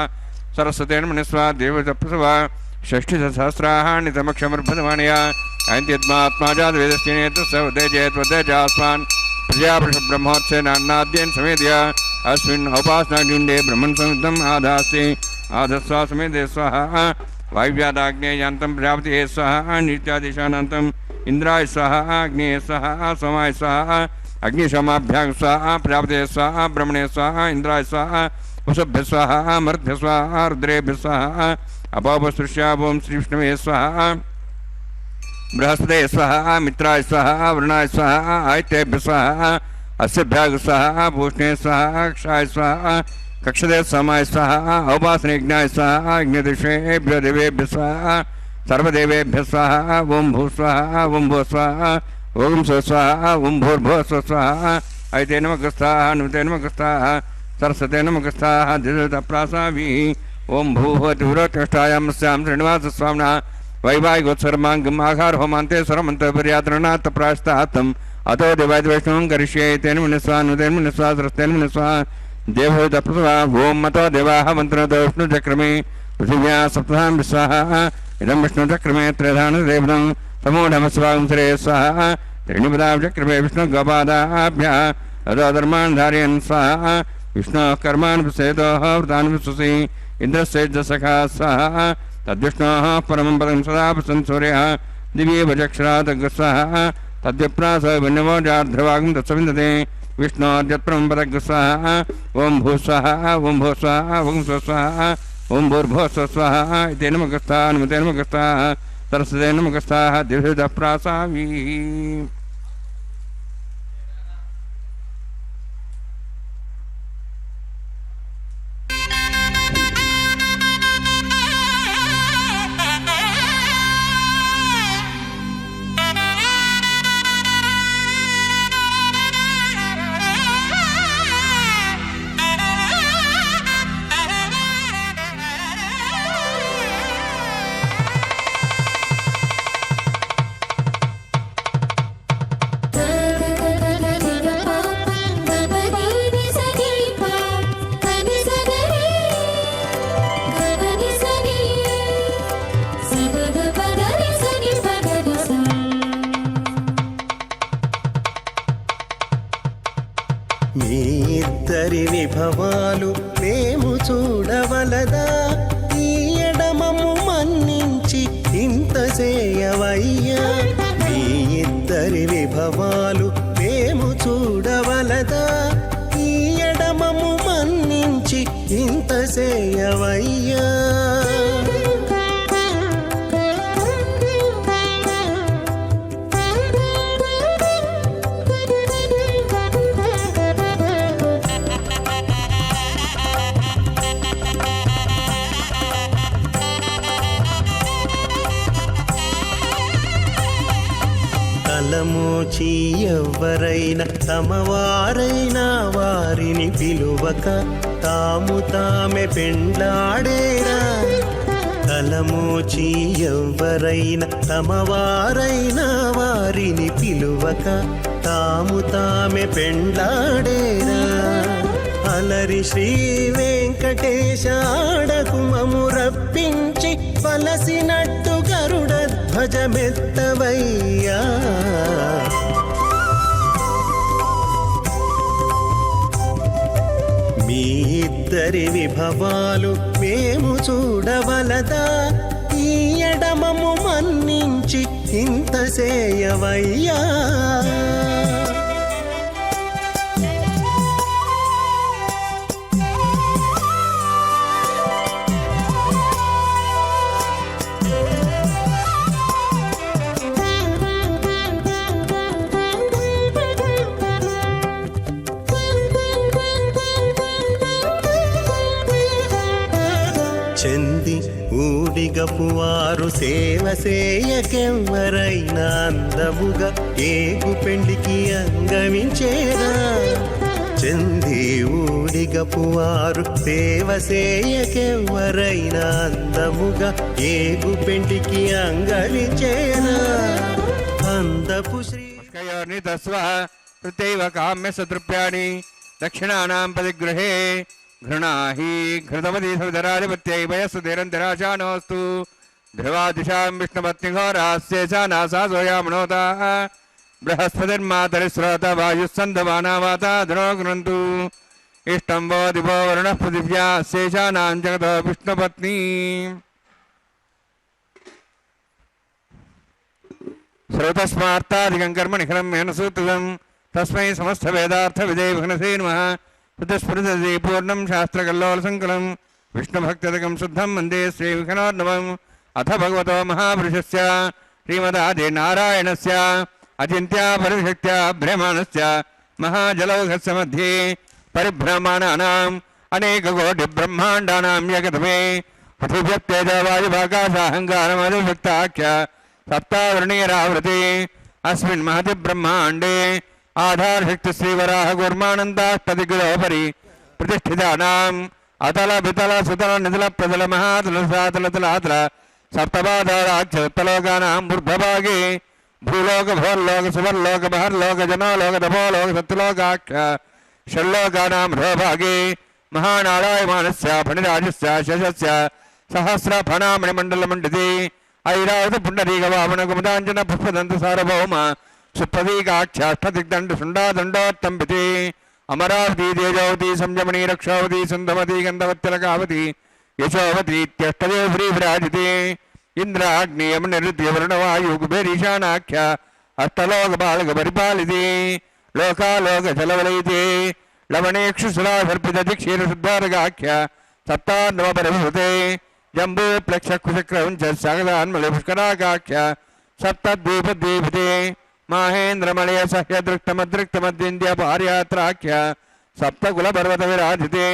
A: సరస్వతేన్మనిస్వా దేవతప్రసవా షష్ఠిసహస్రాహాన్ని సమక్షమర్భదమానయా అయంత్యత్మాత్మాజాత వేదస్యనేతస్య ఉదయజేత్వదయజాస్మాన్ ప్రజాపురుష బ్రహ్మోత్సేనాన్నాద్యేన్ సమేదయ అస్మిన్ ఔపాసనాగ్నిండే బ్రహ్మన్ సంయుక్తం ఆదాస్తి ఆదస్వా సమేదే స్వాహ వాయువ్యాదాగ్నేయాంతం ప్రజాపతే స్వాహ నిత్యాదిశానంతం ఇంద్రాయ స్వాహ అగ్నేయ స్వాహ సోమాయ స్వాహ అగ్నిశమాభ్యాం స్వాహ ప్రజాపతే స్వాహ బ్రహ్మణే స్వాహ ఇంద్రాయ స్వాహ వసుభ్య స్వాహ మరుద్భ్య స్వాహ రుద్రేభ్య స్వాహ అపాపసృష్యా ఓం శ్రీ విష్ణవే స్వాహ బృహస్పతే స్వాహ మిత్రాయ స్వాహ వరుణాయ స్వాహ ఆదిత్యేభ్య స్వాహ అస్యభ్యాగ స్వాహ పూష్ణే స్వాహ క్షాయ స్వాహ కక్షదే సమాయ స్వాహ ఔపాసనయజ్ఞాయ స్వాహ యజ్ఞదిషేభ్యో దేవేభ్య స్వాహ సర్వదేవేభ్య స్వాహ ఓం భూ స్వాహ ఓం భూ స్వాహ ఓం స్వాహ ఓం భూర్భువ స్వాహ అయితే నమగస్థాః నుతే నమగస్థాః సరస్వతే నమగస్థాః దిశప్రాసావి ఓం భూహతి పురోత్కష్టాయామస్యాం శ్రీనివాసస్వామిన వైవాహికోత్సర్మాంగం ఆహార హోమాంతే స్వరమంతర్యాత్రణాత్ ప్రాస్తాత్తం అతో దేవాదివైష్ణవం కరిష్యే తేన మునిస్వా నుతేన మునిస్వా సరస్తేన మునిస్వా దేవోదప్రసవా ఓం మతో దేవాః మంత్రతో విష్ణుచక్రమే పృథివ్యా సప్తాం విశ్వాః ఇదం విష్ణుచక్రమే త్రిధాన దేవతం సమూఢమస్వాగం శ్రే స్వాహ త్రిణిపదాచక్రమే విష్ణుగోపాదాభ్యः అదో ధర్మాన్ ధారయన్ స్వాహ విష్ణోః కర్మాన్ విసేదోః వృతాన్ విశ్వసి ఇంద్రస్యేజసఖా స్వాహ తద్విష్ణోః పరమం పదం సదా ప్రసన్ సూర్యः దివ్యే భజక్షరాదగ్ర స్వాహ తద్విప్రాస విన్నవోజార్ధ్రవాగం తత్సవిందతే విష్ణోర్యత్పరమం పదగ్ర స్వాహ ఓం భూ స్వాహ ఓం భూ స్వాహ ఓం స్వాహ ఓం భూర్భువ స్వాహ ఇతే నమగస్థాః నమతే నమగస్థాః సరస్వతే నమగస్థాః దివ్యప్రాసావి.
C: మీ ఇద్దరి విభవాలు మేము చూడవలదా, ఈ ఎడమము మన్నించి ఇంత చేయవయ్యా. మీ ఇద్దరి విభవాలు మేము చూడవలదా, ఈ ఎడమము మన్నించి ఇంత చేయవయ్యా. తలమోచి ఎవ్వరైనా తమవారైనా వారిని పిలువక తాము తామే పెండ్లాడేరా. తలమోచి ఎవ్వరైనా తమవారైనా వారిని పిలువక తాము తామే పెండ్లాడేరా. అలరి శ్రీ వెంకటేశ ఆడకుమము రప్పించి వలసినట్టు గరుడధ్వజమెత్తవయ్యా. మీ ఇద్దరి విభవాలు మేము చూడవలదా, ఈ ఎడమము మన్నించి ఇంత చేయవయ్యా. వారు సేవ సేయకెవ్వరైనా అందముగా ఏగు పెండికి అంగమించేదా చంది ఊడిగపు వారు సేవ సేయకెవ్వరైనా అందముగా ఏగు పెండికి అంగమించేదా అందపు శ్రీ
A: తస్వ ప్రత్యైవ కామ్య సదృప్యాణి దక్షిణానాం పదిగృహే घृणाहि घृतमती सविधराधिपत्यै वयस्सुधीरन्तिराशानोऽस्तु ध्रुवादिशां विष्णुपत्निघोरास्येषानासासोयामनोता बृहस्पतिर्मातरिस्रोत वायुस्सन्दमाना वाता धनो गृह्णन्तु इष्टं वो दिवो वरुणः पृथिव्या शेषानां जगतो विष्णुपत्नी श्रोतस्मार्ताधिकं कर्म निखिलं येन सूत्रितं तस्मै समस्तवेदार्थविदे भग्नसे नमः स्मृति पूर्णं शास्त्रकल्लोलसङ्कुलं विष्णुभक्तिदकं शुद्धं वन्दे श्रीविघ्नोर्नवम् अथ भगवतो महापुरुषस्य श्रीमदादिनारायणस्य अचिन्त्या परिशक्त्या भ्रमाणस्य महाजलौघस्य मध्ये परिभ्रमाणानाम् अनेककोटिब्रह्माण्डानां यगतमे पृथिव्यप्तेजवायुभाकाशाहङ्कारमधिभक्ताख्य सप्तावर्णीरावृते अस्मिन् महति ब्रह्माण्डे आधारशक्ति श्रीवराह गुर्मानन्दाष्टदिग्गजोपरि प्रतिष्ठितानाम् अतल वितल सुतल नितल प्रतल महातल सातल तलातल सप्तपादाराक्षलोकानां ऊर्ध्वभागे भूलोक भोर्लोक सुवर्लोक बहर्लोक जनोलोक तपोलोक सत्यलोकाख्य षण्लोकानां रोभागे महानारायमानस्य फणिराजस्य शशस्य सहस्रफणामणिमण्डलमण्डिते ऐरावत पुण्डरीकवामन कुमुदाञ्जन पुष्पदन्त सार्वभौम सुप्रतीकाख्याष्टदिग्दण्ड शुण्डादण्डोत्तम्बिते अमरावती तेजवती संयमनी रक्षावती सुन्दमती गन्धवत्यलकावती यशोवती इत्यष्टदेव श्रीविराजिते इन्द्राग्नियमनिरुद्यवरुणवायु कुबेरीशानाख्य अष्टलोकबालकपरिपालिते लोकालोकजलवलयिते लवणेक्षुसुरासर्पितधिक्षीरशुद्धारगाख्य सप्तान्नवपरिभूते जम्बूप्लक्षकुशक्रौञ्च सागदान्मलपुष्करागाख्य सप्तद्वीपद्वीपिते माहेन्द्रमलय सह्यदृष्टमदृष्टमद्विन्द्य पार्यात्राख्य सप्तकुलपर्वतविराजिते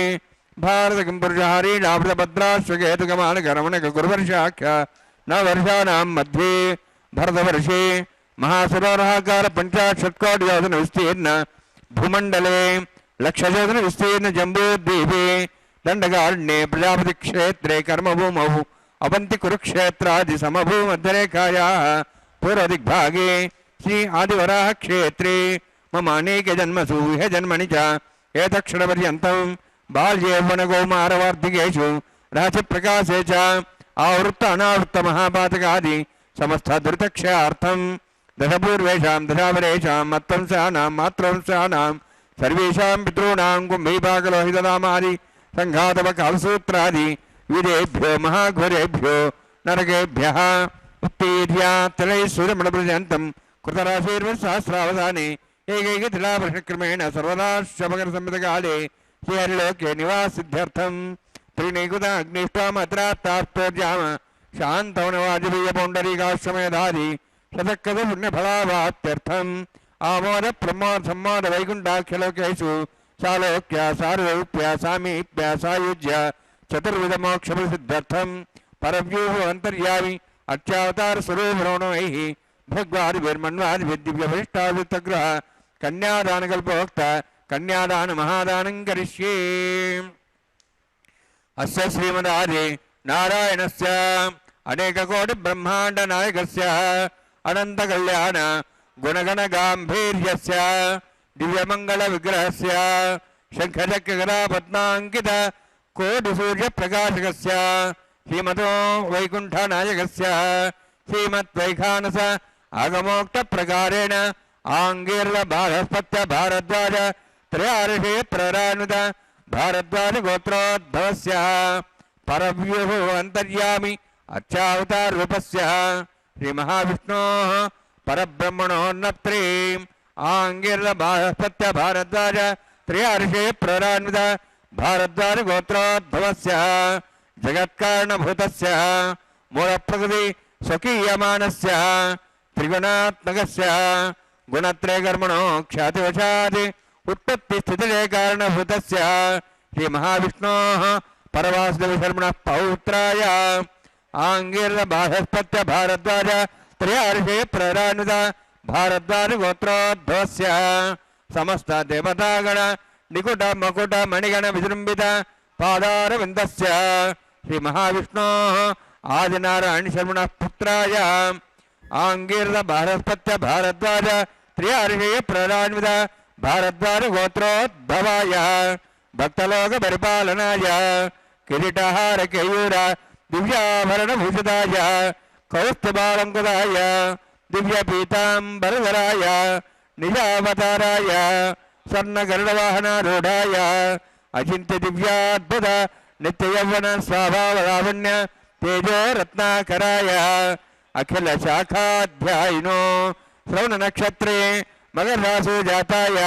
A: भारतकिम्पुरुषहारीणावृतभद्राश्वकेतुकमानकरमणकगुरुवर्षाख्य नववर्षाणां मध्ये भरतवर्षे महासुरोरहाकार पञ्चाशत्कोटियोजन विस्तीर्ण भूमण्डले लक्षयोजन विस्तीर्ण जम्बूद्वीपे दण्डकारण्ये प्रजापतिक्षेत्रे कर्मभूमौ अवन्ति कुरुक्षेत्रादि समभूमध्यरेखायाः पूर्वदिग्भागे श्री आदिवराह क्षेत्रे मम अनेक जन्मसु इह जन्मनि च एतक्षणपर्यन्तं बाल्यौवनकौमारवार्धिकेषु रहस्यप्रकाशे च आवृत्त अनावृत्त महापातकादि समस्त दुरितक्षयार्थं दशपूर्वेषां दशावरेषां मत्वंशानां मातृवंशानां सर्वेषां पितॄणां कुम्भीपाकलोहितनामादि सङ्घातवकालसूत्रादि विदेभ्यो महाघोरेभ्यो नरकेभ्यः उत्तीर्या तिलैश्वर्यमणपर्यन्तं कृतराशीर्वसहस्रावधाने एकैकतिलावर्षक्रमेण सर्वदाशमकरसंहितकाले श्रीहरिलोके निवासिद्ध्यर्थं त्रीणैकुताग्निष्टामत्रात्तास्तोर्याम शान्तवनवाजपेयपौण्डरीकाश्वमेधादि शतक्रतुपुण्यफलावाप्त्यर्थम् आमोद प्रमोद सम्मोद वैकुण्ठाख्यलोकेषु सालोक्य सारूप्य सामीप्य सायुज्य चतुर्विधमोक्षप्रसिद्ध्यर्थं परव्यूह अन्तर्यामि अत्यावतार स्वरूपरोणैः भगवादिभिर्मन्वादिभिर्दिव्यभरिष्टादितग्रह कन्यादानकल्पोक्त कन्यादान महादानं करिष्ये। अस्य श्रीमदादि नारायणस्य अनेककोटिब्रह्माण्डनायकस्य अनन्तकल्याण गुणगणगाम्भीर्यस्य दिव्यमङ्गलविग्रहस्य शङ्खचक्रगदापद्माङ्कित कोटिसूर्यप्रकाशकस्य श्रीमतो वैकुण्ठनायकस्य श्रीमद्वैखानस आगमोक्तप्रकारेण आङ्गीर्वबाधस्पत्य भारद्वाज त्रयार्षे प्ररान्वित भारद्वाज गोत्रोद्भवस्य परव्यूह अन्तर्यामि अर्चावतारूपस्य श्रीमहाविष्णोः परब्रह्मणोन्नत्रे आङ्गीर्वबाधस्पत्य भारद्वाज त्रयार्षे प्ररान्वित भारद्वाज गोत्रोद्भवस्य जगत्कारणभूतस्य मूलप्रकृति स्वकीयमानस्य त्रिगुणात्मकस्य गुणत्रयकर्मणो ख्यातिवशात् उत्पत्तिस्थितिलय कारणभूतस्य श्रीमहाविष्णोः परवासुदेवशर्मणः पौत्राय ఆంగీర్ణ బాహస్పత్య భారద్వాజ త్రయార్షే ప్రరానుద భారద్వాజ గోత్రోద్భవస్య సమస్త దేవతాగణ నికుట మకుట మణిగణ విజృంభిత పాదార విందస్య శ్రీ మహావిష్ణో ఆదినారాయణ శర్మణ పుత్రాయ ఆంగీర్ణ బాహస్పత్య భారద్వాజ త్రయార్షే ప్రరాన్విత భారద్వాజ గోత్రోద్భవాయ భక్తలోక పరిపాలనాయ కిరీటహార కేయూర దివ్యాభరణ భూషితాయ కౌస్తుభాలంకుదాయ దివ్య పీతాంబరధరాయ నిజావతారాయ స్వర్ణగరుడవాహనారూఢాయ అచింత్య దివ్యాద్భుత నిత్య యౌవన స్వభావలావణ్య తేజో రత్నాకరాయ అఖిల శాఖాధ్యాయినో శ్రవణ నక్షత్రే మగరాసు జాతాయ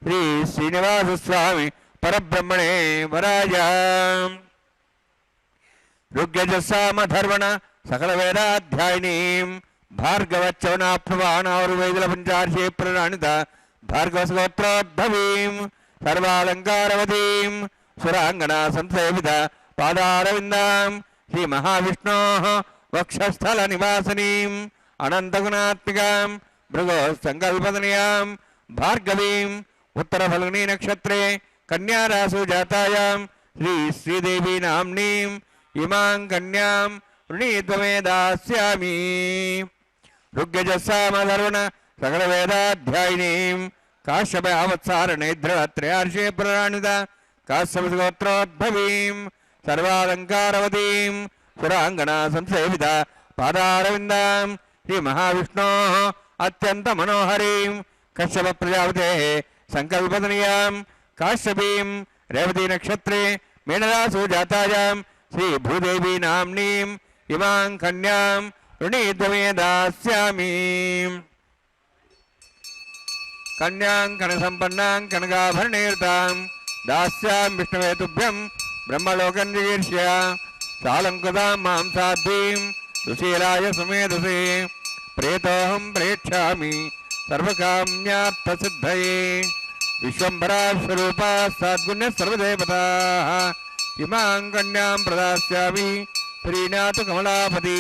A: శ్రీ శ్రీనివాస స్వామి పరబ్రహ్మణే వరాయ ఋగ్యజస్సామధర్వణ సకల వేదాధ్యాయినీం భార్గవచ్చవనాప్నవానావైదుల పంచార్షే ప్రణానిత భార్గవస్గోత్రోద్భవీం సర్వాలంకారవతీం సురాంగణ సంసేవిత పాదారవిందాం శ్రీ మహావిష్ణో వక్షస్థల నివాసినీం అనంతగుణాత్మికాం భృగో సంకల్పదనయాం భార్గవీం ఉత్తర ఫల్గుణీ నక్షత్రే కన్యారాసు జాతాయాం శ్రీ శ్రీదేవి నామ్నీం ఇమాం కన్యాం వృణీత్వమే దాస్యామి ఋగ్యజస్సామధర్వణ సకల వేదాధ్యాయినీం కాశ్యపవత్సారణైద్రత్రయార్షే ప్రణానిత కాశ్యపగోత్రోద్భవీం సర్వాలంకారవతీం పురాంగణ సంసేవిత పాదారవిందాం శ్రీ మహావిష్ణో అత్యంత మనోహరీం కశ్యప ప్రజాపతే సంకల్పదనీయాం కాశ్యపీం రేవతీ నక్షత్రే మేనరాసు జాతాయాం శ్రీ భూదేవి నామ్నీం ఇమాం కన్యాం వృణీత్వమే దాస్యామి కన్యాం కనసంపన్నాం కనకాభరణీర్తాం దాస్యాం విష్ణవే తుభ్యం బ్రహ్మలోకం జిగీర్ష్య సాలంకృతాం మాం సాధ్వీం సుశీలాయ సుమేధసే ప్రేతోహం ప్రేక్షామి సర్వకామ్యార్థసిద్ధయే విశ్వంభరా స్వరూపా సద్గుణ్య సర్వదేవతా ఇమాం కన్యాం ప్రదాస్యామి శ్రీనాథు కమలాపతి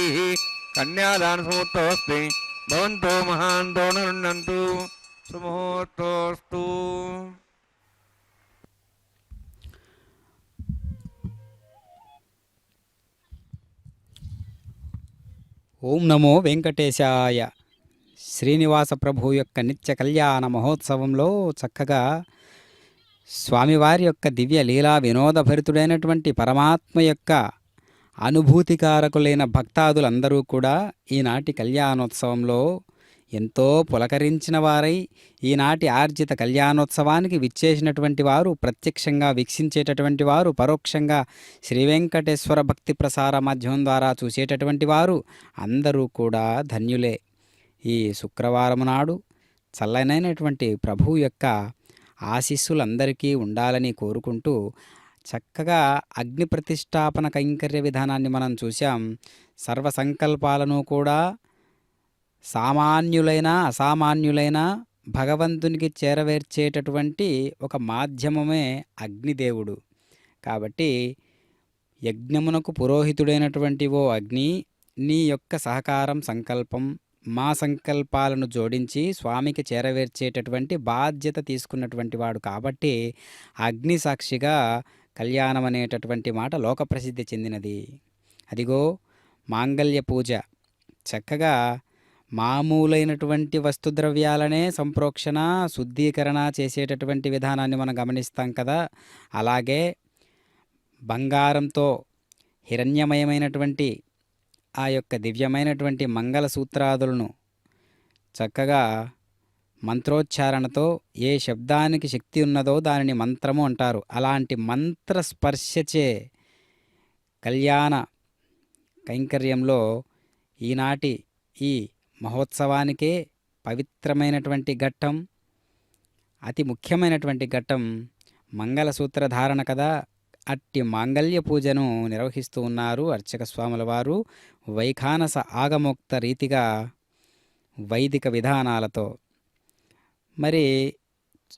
A: కన్యాదాన సముహూర్తోస్తి భవంతో మహాంతో నృణ్యంతు సుముహూర్తోస్తు.
B: ఓం నమో వెంకటేశాయ. శ్రీనివాస ప్రభు యొక్క నిత్య కళ్యాణ మహోత్సవంలో చక్కగా స్వామివారి యొక్క దివ్య లీలా వినోదభరితుడైనటువంటి పరమాత్మ యొక్క అనుభూతికారకులైన భక్తాదులందరూ కూడా ఈనాటి కళ్యాణోత్సవంలో ఎంతో పులకరించిన వారై ఈనాటి ఆర్జిత కళ్యాణోత్సవానికి విచ్చేసినటువంటి వారు, ప్రత్యక్షంగా వీక్షించేటటువంటి వారు, పరోక్షంగా శ్రీ వెంకటేశ్వర భక్తి ప్రసార మాధ్యమం ద్వారా చూసేటటువంటి వారు అందరూ కూడా ధన్యులే. ఈ శుక్రవారం నాడు చల్లనైనటువంటి ప్రభువు యొక్క ఆశీస్సులందరికీ ఉండాలని కోరుకుంటూ చక్కగా అగ్ని ప్రతిష్టాపన కైంకర్య విధానాన్ని మనం చూసాం. సర్వ సంకల్పాలను కూడా సామాన్యులైన అసామాన్యులైన భగవంతునికి చేరవేర్చేటటువంటి ఒక మాధ్యమమే అగ్నిదేవుడు. కాబట్టి యజ్ఞమునకు పురోహితుడైనటువంటి ఓ అగ్ని, నీ యొక్క సహకారం సంకల్పం మా సంకల్పాలను జోడించి స్వామికి చేరవేర్చేటటువంటి బాధ్యత తీసుకున్నటువంటి వాడు. కాబట్టి అగ్ని సాక్షిగా కళ్యాణం అనేటటువంటి మాట లోకప్రసిద్ధి చెందినది. అదిగో మాంగళ్య పూజ, చక్కగా మామూలైనటువంటి వస్తుద్రవ్యాలనే సంప్రోక్షణ శుద్ధీకరణ చేసేటటువంటి విధానాన్ని మనం గమనిస్తాం కదా. అలాగే బంగారంతో హిరణ్యమయమైనటువంటి ఆ యొక్క దివ్యమైనటువంటి మంగళసూత్రాదులను చక్కగా మంత్రోచ్చారణతో ఏ శబ్దానికి శక్తి ఉన్నదో దానిని మంత్రము అంటారు. అలాంటి మంత్రస్పర్శచే కళ్యాణ కైంకర్యంలో ఈనాటి ఈ మహోత్సవానికే పవిత్రమైనటువంటి ఘట్టం, అతి ముఖ్యమైనటువంటి ఘట్టం మంగళసూత్ర ధారణ కదా. అట్టి మాంగళ్య పూజను నిర్వహిస్తూ ఉన్నారు అర్చక స్వాముల వారు వైఖానస ఆగమోక్త రీతిగా వైదిక విధానాలతో. మరి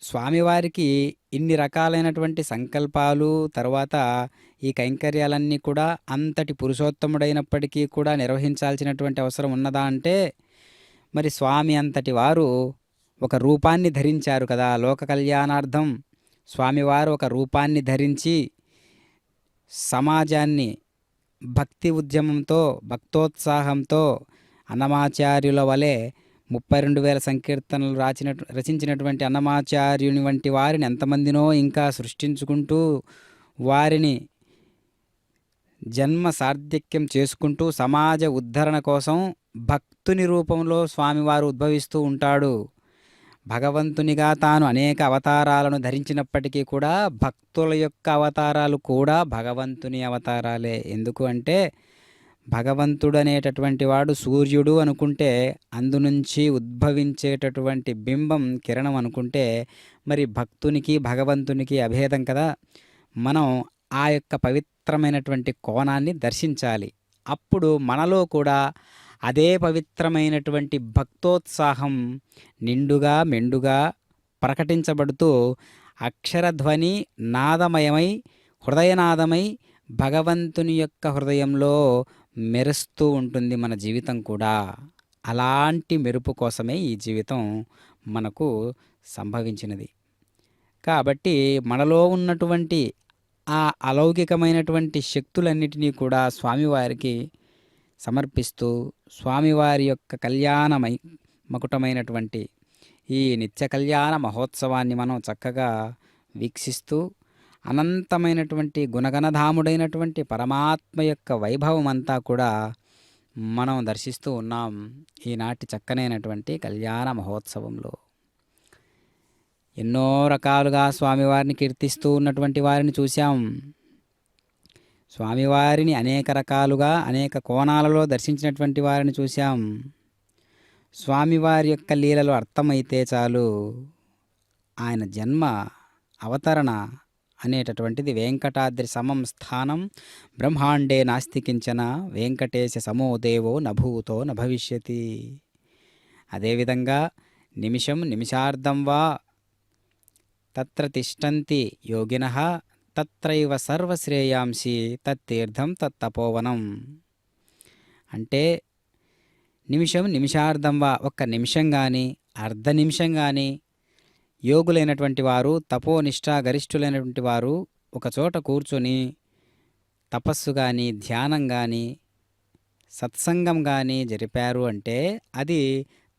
B: స్వామివారికి ఇన్ని రకాలైనటువంటి సంకల్పాలు, తర్వాత ఈ కైంకర్యాలన్నీ కూడా అంతటి పురుషోత్తముడైనప్పటికీ కూడా నిర్వహించాల్సినటువంటి అవసరం ఉన్నదా అంటే, మరి స్వామి అంతటి వారు ఒక రూపాన్ని ధరించారు కదా! లోక కళ్యాణార్థం స్వామివారు ఒక రూపాన్ని ధరించి సమాజాన్ని భక్తి ఉద్యమంతో, భక్తోత్సాహంతో అన్నమాచార్యుల వలె 32,000 సంకీర్తనలు రచించినటువంటి అన్నమాచార్యుని వంటి వారిని ఎంతమందినో ఇంకా సృష్టించుకుంటూ, వారిని జన్మ సార్థక్యం చేసుకుంటూ సమాజ ఉద్ధరణ కోసం భక్తుని రూపంలో స్వామివారు ఉద్భవిస్తూ ఉంటాడు. భగవంతునిగా తాను అనేక అవతారాలను ధరించినప్పటికీ కూడా భక్తుల యొక్క అవతారాలు కూడా భగవంతుని అవతారాలే. ఎందుకు అంటే, భగవంతుడు అనేటటువంటి వాడు సూర్యుడు అనుకుంటే అందునుంచి ఉద్భవించేటటువంటి బింబం కిరణం అనుకుంటే, మరి భక్తునికి భగవంతునికి అభేదం కదా. మనం ఆ యొక్క పవిత్రమైనటువంటి కోణాన్ని దర్శించాలి. అప్పుడు మనలో కూడా అదే పవిత్రమైనటువంటి భక్తోత్సాహం నిండుగా మెండుగా ప్రకటించబడుతూ అక్షరధ్వని నాదమయమై, హృదయనాదమై భగవంతుని యొక్క హృదయంలో మెరుస్తూ ఉంటుంది మన జీవితం కూడా. అలాంటి మెరుపు కోసమే ఈ జీవితం మనకు సంభవించినది. కాబట్టి మనలో ఉన్నటువంటి ఆ అలౌకికమైనటువంటి శక్తులన్నిటినీ కూడా స్వామివారికి సమర్పిస్తూ, స్వామివారి యొక్క కళ్యాణమై మకుటమైనటువంటి ఈ నిత్య కళ్యాణ మహోత్సవాన్ని మనం చక్కగా వీక్షిస్తూ, అనంతమైనటువంటి గుణగణధాముడైనటువంటి పరమాత్మ యొక్క వైభవం అంతా కూడా మనం దర్శిస్తూ ఉన్నాం ఈనాటి చక్కనైనటువంటి కళ్యాణ మహోత్సవంలో. ఎన్నో రకాలుగా స్వామివారిని కీర్తిస్తూ ఉన్నటువంటి వారిని చూశాం. స్వామివారిని అనేక రకాలుగా అనేక కోణాలలో దర్శించినటువంటి వారిని చూశాం. స్వామివారి యొక్క లీలలు అర్థమైతే చాలు, ఆయన జన్మ అవతరణ అనేటటువంటిది వెంకటాద్రి సమం స్థానం బ్రహ్మాండే నాస్తి కించన వెంకటేశ సమో దేవో నభూతో నభవిష్యతి. అదేవిధంగా నిమిషం నిమిషార్ధం వా తత్ర తిష్టంతి యోగినః తత్రైవ సర్వశ్రేయాంసి తత్తీర్థం తత్తపోవనం. అంటే నిమిషం నిమిషార్ధం వా, ఒక్క నిమిషం కానీ అర్ధ నిమిషం కానీ యోగులైనటువంటి వారు, తపోనిష్ఠా గరిష్ఠులైనటువంటి వారు ఒకచోట కూర్చొని తపస్సు కానీ ధ్యానం కానీ సత్సంగం కానీ జరిపారు అంటే అది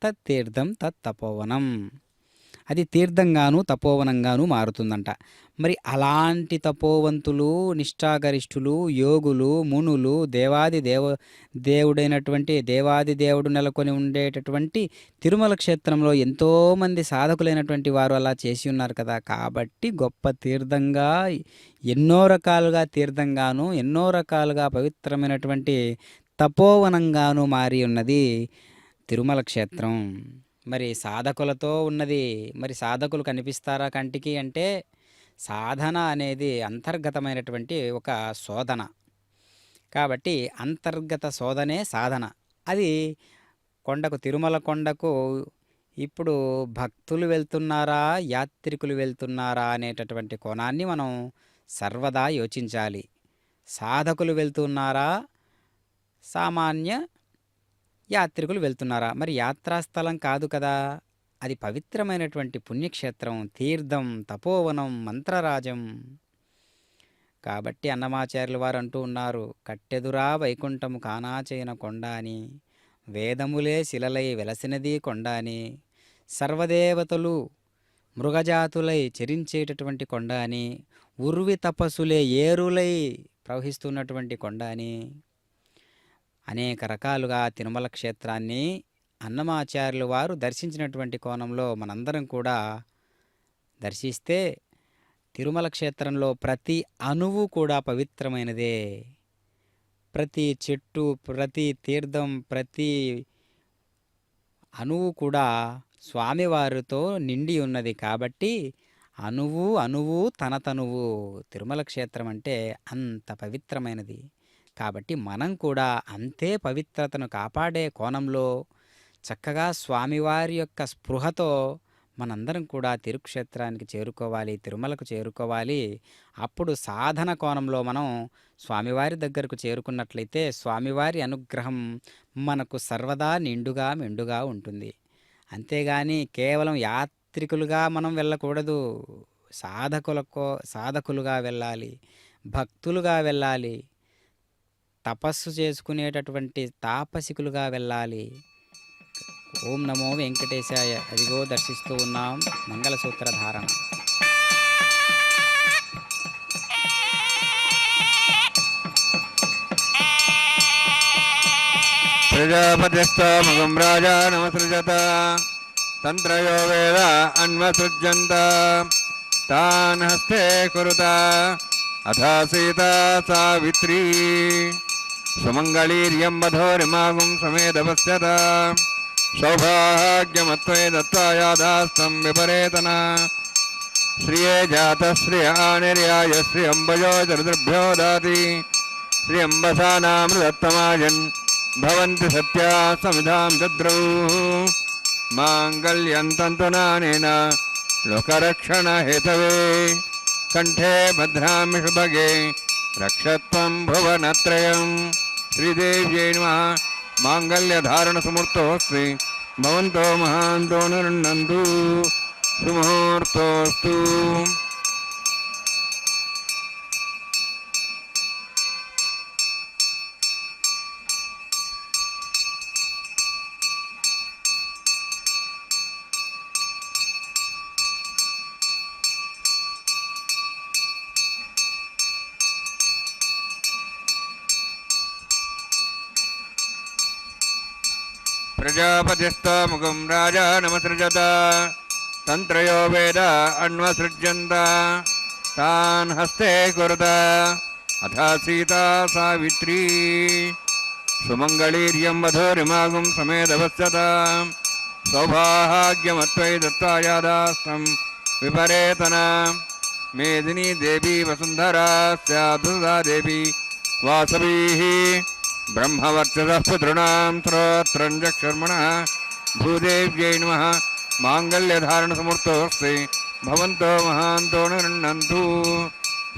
B: తత్తీర్థం తత్తపోవనం, అది తీర్థంగాను తపోవనంగాను మారుతుందంట. మరి అలాంటి తపోవంతులు, నిష్ఠాగరిష్ఠులు, యోగులు, మునులు, దేవుడైనటువంటి దేవాది దేవుడు నెలకొని ఉండేటటువంటి తిరుమల క్షేత్రంలో ఎంతోమంది సాధకులైనటువంటి వారు అలా చేసి ఉన్నారు కదా. కాబట్టి గొప్ప తీర్థంగా, ఎన్నో రకాలుగా తీర్థంగాను, ఎన్నో రకాలుగా పవిత్రమైనటువంటి తపోవనంగాను మారి ఉన్నది తిరుమల క్షేత్రం. మరి సాధకులతో ఉన్నది. మరి సాధకులు కనిపిస్తారా కంటికి అంటే, సాధన అనేది అంతర్గతమైనటువంటి ఒక శోధన. కాబట్టి అంతర్గత శోధనే సాధన. అది కొండకు, తిరుమల కొండకు ఇప్పుడు భక్తులు వెళ్తున్నారా, యాత్రికులు వెళ్తున్నారా అనేటటువంటి కోణాన్ని మనం సర్వదా యోచించాలి. సాధకులు వెళ్తున్నారా, సామాన్య యాత్రికులు వెళ్తున్నారా? మరి యాత్రాస్థలం కాదు కదా, అది పవిత్రమైనటువంటి పుణ్యక్షేత్రం, తీర్థం, తపోవనం, మంత్రరాజం. కాబట్టి అన్నమాచార్యుల వారు అంటూ ఉన్నారు, కట్టెదురా వైకుంఠము కానాచైన కొండ అని, వేదములే శిలలై వెలసినది కొండ అని, సర్వదేవతలు మృగజాతులై చరించేటటువంటి కొండ అని, ఉర్వి తపస్సులే ఏరులై ప్రవహిస్తున్నటువంటి కొండ అని, అనేక రకాలుగా తిరుమల క్షేత్రాన్ని అన్నమాచార్యుల వారు దర్శించినటువంటి కోణంలో మనందరం కూడా దర్శిస్తే, తిరుమల క్షేత్రంలో ప్రతి అణువు కూడా పవిత్రమైనదే. ప్రతి చెట్టు, ప్రతి తీర్థం, ప్రతి అణువు కూడా స్వామివారితో నిండి ఉన్నది. కాబట్టి అణువు అణువు తన తనువు, తిరుమల క్షేత్రం అంటే అంత పవిత్రమైనది. కాబట్టి మనం కూడా అంతే పవిత్రతను కాపాడే కోణంలో చక్కగా స్వామివారి యొక్క స్పృహతో మనందరం కూడా తిరుక్షేత్రానికి చేరుకోవాలి, తిరుమలకు చేరుకోవాలి. అప్పుడు సాధన కోణంలో మనం స్వామివారి దగ్గరకు చేరుకున్నట్లయితే స్వామివారి అనుగ్రహం మనకు సర్వదా నిండుగా మెండుగా ఉంటుంది. అంతేగాని కేవలం యాత్రికులుగా మనం వెళ్ళకూడదు. సాధకులుగా వెళ్ళాలి, భక్తులుగా వెళ్ళాలి, తపస్సు చేసుకునేటటువంటి తాపసికులుగా వెళ్ళాలి. ఓం నమో వెంకటేశాయ. అదిగో దర్శిస్తూ ఉన్నాం మంగళసూత్ర ధారణ.
A: ప్రజాపతిస్తమగం రాజా నమసృజత తంత్రయో వేద అన్వసృజ్యంత తాన్ హస్తే కురుత అథ సీతా సావిత్రీ సుమంగళీర్యం వధోరిమాగుం సమేదపశ్యత సౌభాగ్యమత్వే దత్వా యాదాస్తం విపరేతన శ్రియే జాత శ్రియ ఆనిర్యాయ శ్రీ అంబజో చరుద్భ్యో దాతి శ్రీ అంబసానామృతత్తమాజన్ భవంతి సత్యా సమిధాం దద్రౌ మాంగళ్యం తంతునానేన లోకరక్షణ హేతవే కంఠే భద్రామి శుభగే రక్షత్వం భువనత్రయం. శ్రీదేవ్యై నమః. మాంగళ్యధారణ సమూర్తోస్తి భవంతో మహాంతో నిరుణంతు సుముహూర్తోస్తు. ప్రజాపతిస్తమగం రాజా నమసృజత తంత్రయో వేద అన్వసృజ్యంత తాన్ హస్తే కురుత అథ సీతా సావిత్రీ సుమంగళీర్యం వధోరిమాగుం సమేదపశ్యత సౌభాగ్యమత్వై దత్వా యాదాస్తం విపరేతన మేదినీ దేవీ వసుంధరా స్యాధుదా దేవీ వాసవీః బ్రహ్మవర్చసః పుత్రుణాం శ్రోత్రం చక్షుర్మణః భూదేవ్యై నమః. మాంగళ్యధారణ సమూర్తోస్తి భవంతో మహాంతో నిరుణంతు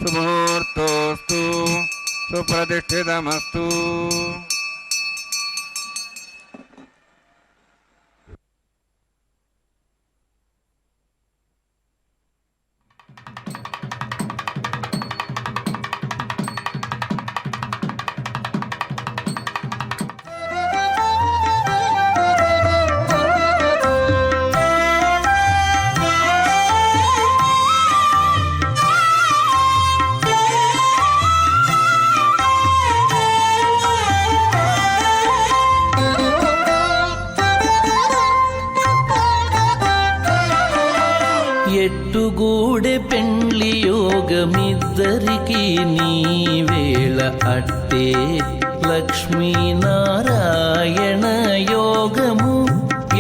A: సుముహూర్తోస్తు సుప్రతిష్ఠితమస్తు.
D: ఎట్టుగూడె పెండ్లి యోగమిద్దరికి నీ వేళ అట్టే లక్ష్మీనారాయణ యోగము.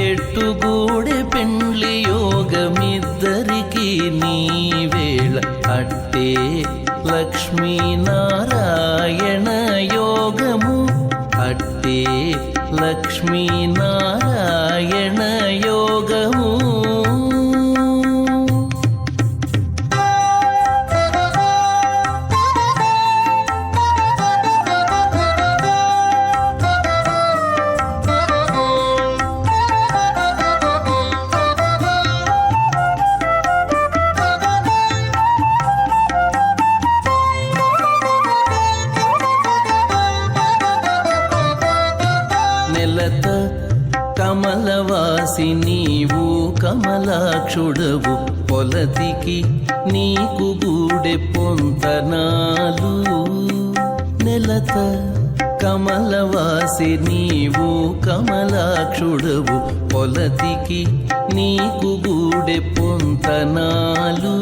D: ఎట్టుగూడె పెండ్లి యోగమిద్దరికి నీ వేళ అట్టే లక్ష్మీనారాయణ యోగము. అట్టే లక్ష్మీనారాయణ యోగము. నెలత కమలవాసి నీవు కమలాక్షుడవు పొలతికి నీకు గూడె పొంతనాలు. నెలత కమలవాసి నీవు కమలాక్షుడవు పొలతికి నీకు గూడె పొంతనాలు.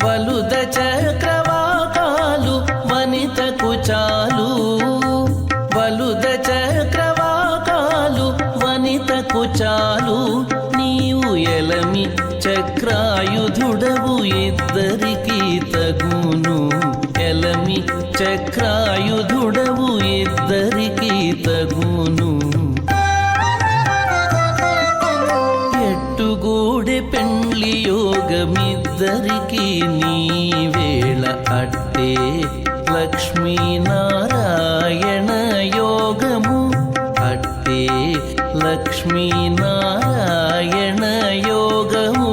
D: వలుద చక్రవాకాలు వనితకు చాలు. వలుద చక్రవాకాలు వనితకు చాలు. నీవు ఎలమి చక్రాయుధుడవు ఇద్దరికి తగును. ఎలమి చక్రాయుధుడవు ఇద్దరికి తగును ఎట్టుగూడె పెండ్లి యోగమిద్దరికి నీ వేళ అట్టే లక్ష్మీనారాయణ యోగము అట్టే లక్ష్మీనారాయణ యోగము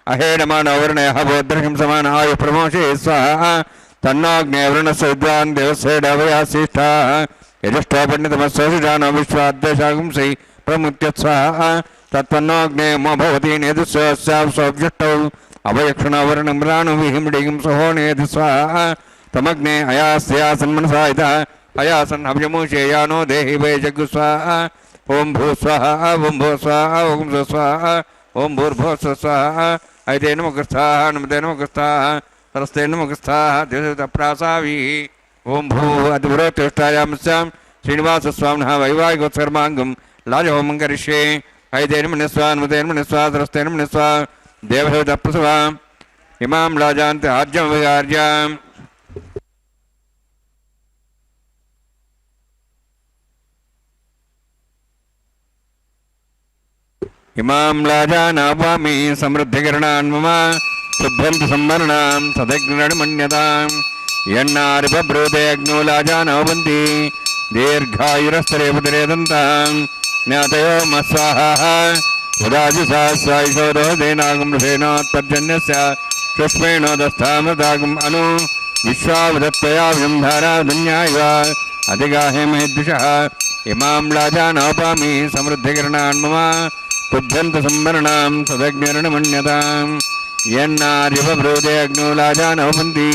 A: అహేడమానవర్ణయ భోద్రహిం సమాన ఆయు ప్రమోషే స్వాహ తన్నాగ్నేవృణస్ విద్వాన్ దేవసేడవయాశిష్ట యజుష్టో పండితమస్సోషిజానో విశ్వాద్దేశాగుంసై ప్రముత్య స్వాహ తత్పన్నోగ్నేమో భవతి నేదుస్యోభ్యుష్టౌ అభయక్షణవర్ణం రాణు విహిమిడిగిం సహోనేది స్వాహ తమగ్నే అయాస్యాసన్మనసాయిత అయాసన్ అభ్యమూషేయానో దేహి వై జగ్గు స్వాహ ఓం భూ స్వాహ ఓం భూ స్వాహ ఓం భూ స్వాహ ఓం భూర్భువ స్వాహ ఐతే నమగస్థాః నమతే నమగస్థాః సరస్తే నమగస్థాః దేవతప్రాసావి ఓం భూ అద్భురోత్తిష్టాయామస్యాం శ్రీనివాసస్వామినః వైవాహికోత్సర్మాంగం లాజహోమం కరిష్యే ఐతే నమనిస్వా నమతే నమనిస్వా సరస్తే నమనిస్వా దేవతప్రసవా ఇమాం రాజాంతి ఆర్జం విహార్యాం ఇమాం లాజానాపామి సమృద్ధికరణాన్ మమ శుభ్రంతు సంవరణాం సదగ్నిమన్యతాం యన్నారిబ్రూతే అగ్నో లాజానవంతి దీర్ఘాయురస్తరేపతిరేదంతాం జ్ఞాతయో మస్వాహ ఉదాజి సహస్రాయిషోదో దేనాగమృషేణోత్పర్జన్యస్య సుష్మేణోదస్థామృతాగం అను విశ్వావదత్వయా వ్యంధారాధన్యాయ అధిగాహేమేద్విషః ఇమాం లాజానాపామి సమృద్ధికరణాన్ మమ పుభ్యంత సంవరణాం సదగ్నిర్ణమన్యతాం యన్నార్యవబ్రూతే అగ్నో లాజానవంతి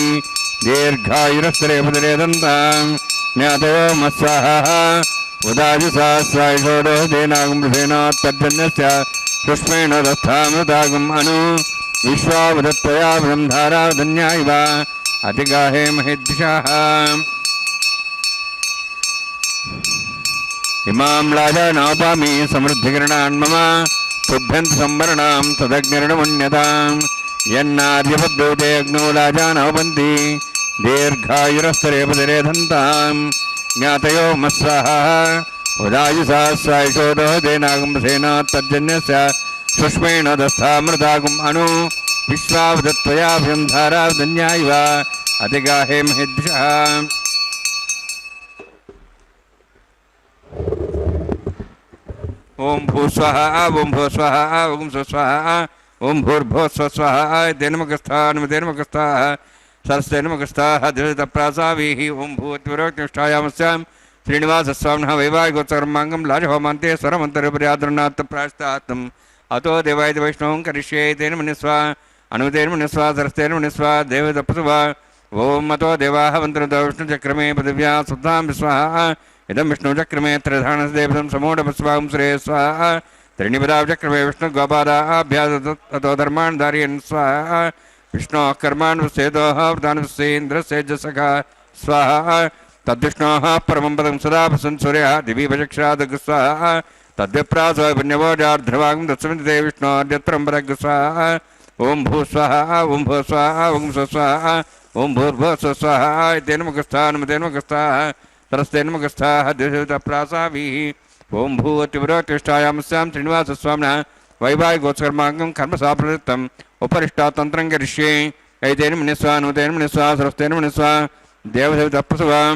A: దీర్ఘాయురస్తరేపతిరేదంతాం జ్ఞాతయో మత్స్వాహ ఉదాజి సహస్రాయిషోడో దేనాగమృషేణోత్పర్జన్యస్య సుష్మేణోదస్థామృతాగం అను విశ్వావదత్వయా బ్రహ్మధారాధన్యాయ అతిగాహే మహేద్విషః ఇమాం లాజానాపామి సమృద్ధికరణాన్ మమ పుభ్యంత సంవరణాం తదగ్నిర్ణమన్యతాం యన్నార్యవబ్రూతే అగ్నో లాజానవంతి దీర్ఘాయురస్తరేపతిరేదంతాం జ్ఞాతయో మత్స్వాహ ఉదాజి సహస్రాయిషోదో దేనాగమృషేణోత్పర్జన్యస్య సుష్మేణోదస్థామృతాగం అను విశ్వావదత్వయాభ్యంధారాధన్యాయ అతిగాహే మహేద్విషః ఓం భూస్వహ ఓం భూస్వహ ఓం స్వస్వహ ఓం భూర్భువస్వస్వహ దేనమగస్థానమదేనమగస్థాః సరస్తే నమగస్థాః ధృతప్రాసావీః ఓం భూత్విరోక్తిష్టాయామస్యాం శ్రీనివాసస్వామినః వైవాహికోత్సర్మాంగం లాజహోమాంతే స్వరమంతరుపర్యాదృణాత్ ప్రాయశ్చిత్తం అతో దేవాయతి వైష్ణవం కరిష్యే తేన మనిస్వా అనుతేన మనిస్వా సరస్తేన మనిస్వా దేవతప్రసవా ఓం అతో దేవాః వంతనుతో విష్ణుచక్రమే పృథివ్యా సుప్తాం విశ్వాః ఇదం విష్ణుచక్రమే త్రిధానదేవతం సమూఢపస్వాం శ్రేయ స్వాహ త్రినిపదాచక్రమే విష్ణుగోపాదాభ్యాసతో ధర్మాన్ ధారయన్ స్వాహ విష్ణో కర్మాన్ సేదోః ప్రధానసేంద్రసేజసఖ స్వాహ తద్విష్ణోః పరమం పదం సదా ప్రసన్ సూర్యః దివీభచక్షాదగ్ స్వాహ తద్విప్రాసో పుణ్యవోజార్ధ్రవాగం దత్సమితే విష్ణోర్యత్రంబరగ్ స్వాహ ఓం భూ స్వాహ ఓం భూ స్వాహ ఓం స్వస్వాహ ఓం భూర్భువ స్వస్వాహ తేన ముఖస్థానమతేన ముఖస్థాః సరస్తే నమగస్థాః దేవతప్రాసావీః ఓం భూతివ్రోతిష్టాయామస్యాం శ్రీనివాసస్వామినః వైవాహికోత్సర్మాంగం కర్మసాప్రదత్తం ఉపరిష్టాతంత్రం కరిష్యే ఐతేన మనిస్వా నుతేన మనిస్వా సరస్తేన మనిస్వా దేవతప్రసవా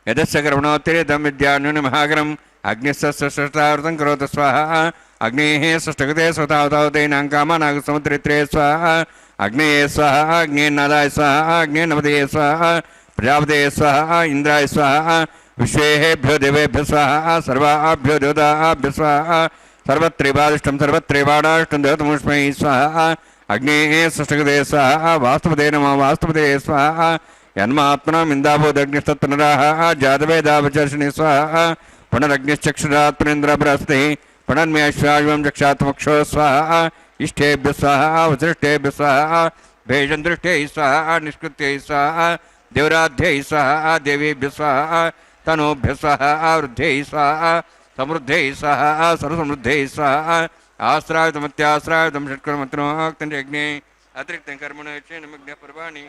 A: యదస్య కర్మణోత్తరేతం విద్యాన్యుని మహాగరం అగ్నిస్సృష్టావృతం కరోతు స్వాహ అగ్నేః సృష్టగతే స్వతావతావతైనాం కామానాగ సముద్రిత్రే స్వాహ అగ్నేయ స్వాహ అగ్నేర్నాదాయ స్వాహ అగ్నేర్నవదయే స్వాహ ప్రజాపతయే స్వాహ ఇంద్రాయ స్వాహ విశ్వేభ్యో దేవేభ్య స్వాహ సర్వాభ్యో దేవతాభ్య స్వాహ సర్వత్రైవాదిష్టం సర్వత్రైవాడాష్టం దేవతముష్మై స్వాహ అగ్నేః సృష్టగతే స్వాహ వాస్తవతే నమః వాస్తవతే స్వాహ యన్మాత్మనం ఇందాభూదగ్నిస్తత్పునరాః జాతవేదావచర్షిణి స్వాహ పునరగ్నిశ్చక్షురాత్మనేంద్ర బృహస్పతి పునర్మ్యాశ్వాయువం చక్షాత్మక్షో స్వాహ इष्टेभ्यः स्वाहा अवसृष्टेभ्यः स्वाहा भेषं दृष्टैः स्वाहा निष्कृत्यैः स्वाहा देवराध्यैः स्वाहा देवीभ्यः स्वाहा तनूभ्यः स्वाहा वृद्ध्यैः स्वाहा समृद्धैः स्वाहा सर्वसमृद्धैः स्वाहा आश्रायुतमत्याश्रायुतं षट्कर्मत्रोक्तं यज्ञे अतिरिक्तं कर्मणो यज्ञ पर्वाणि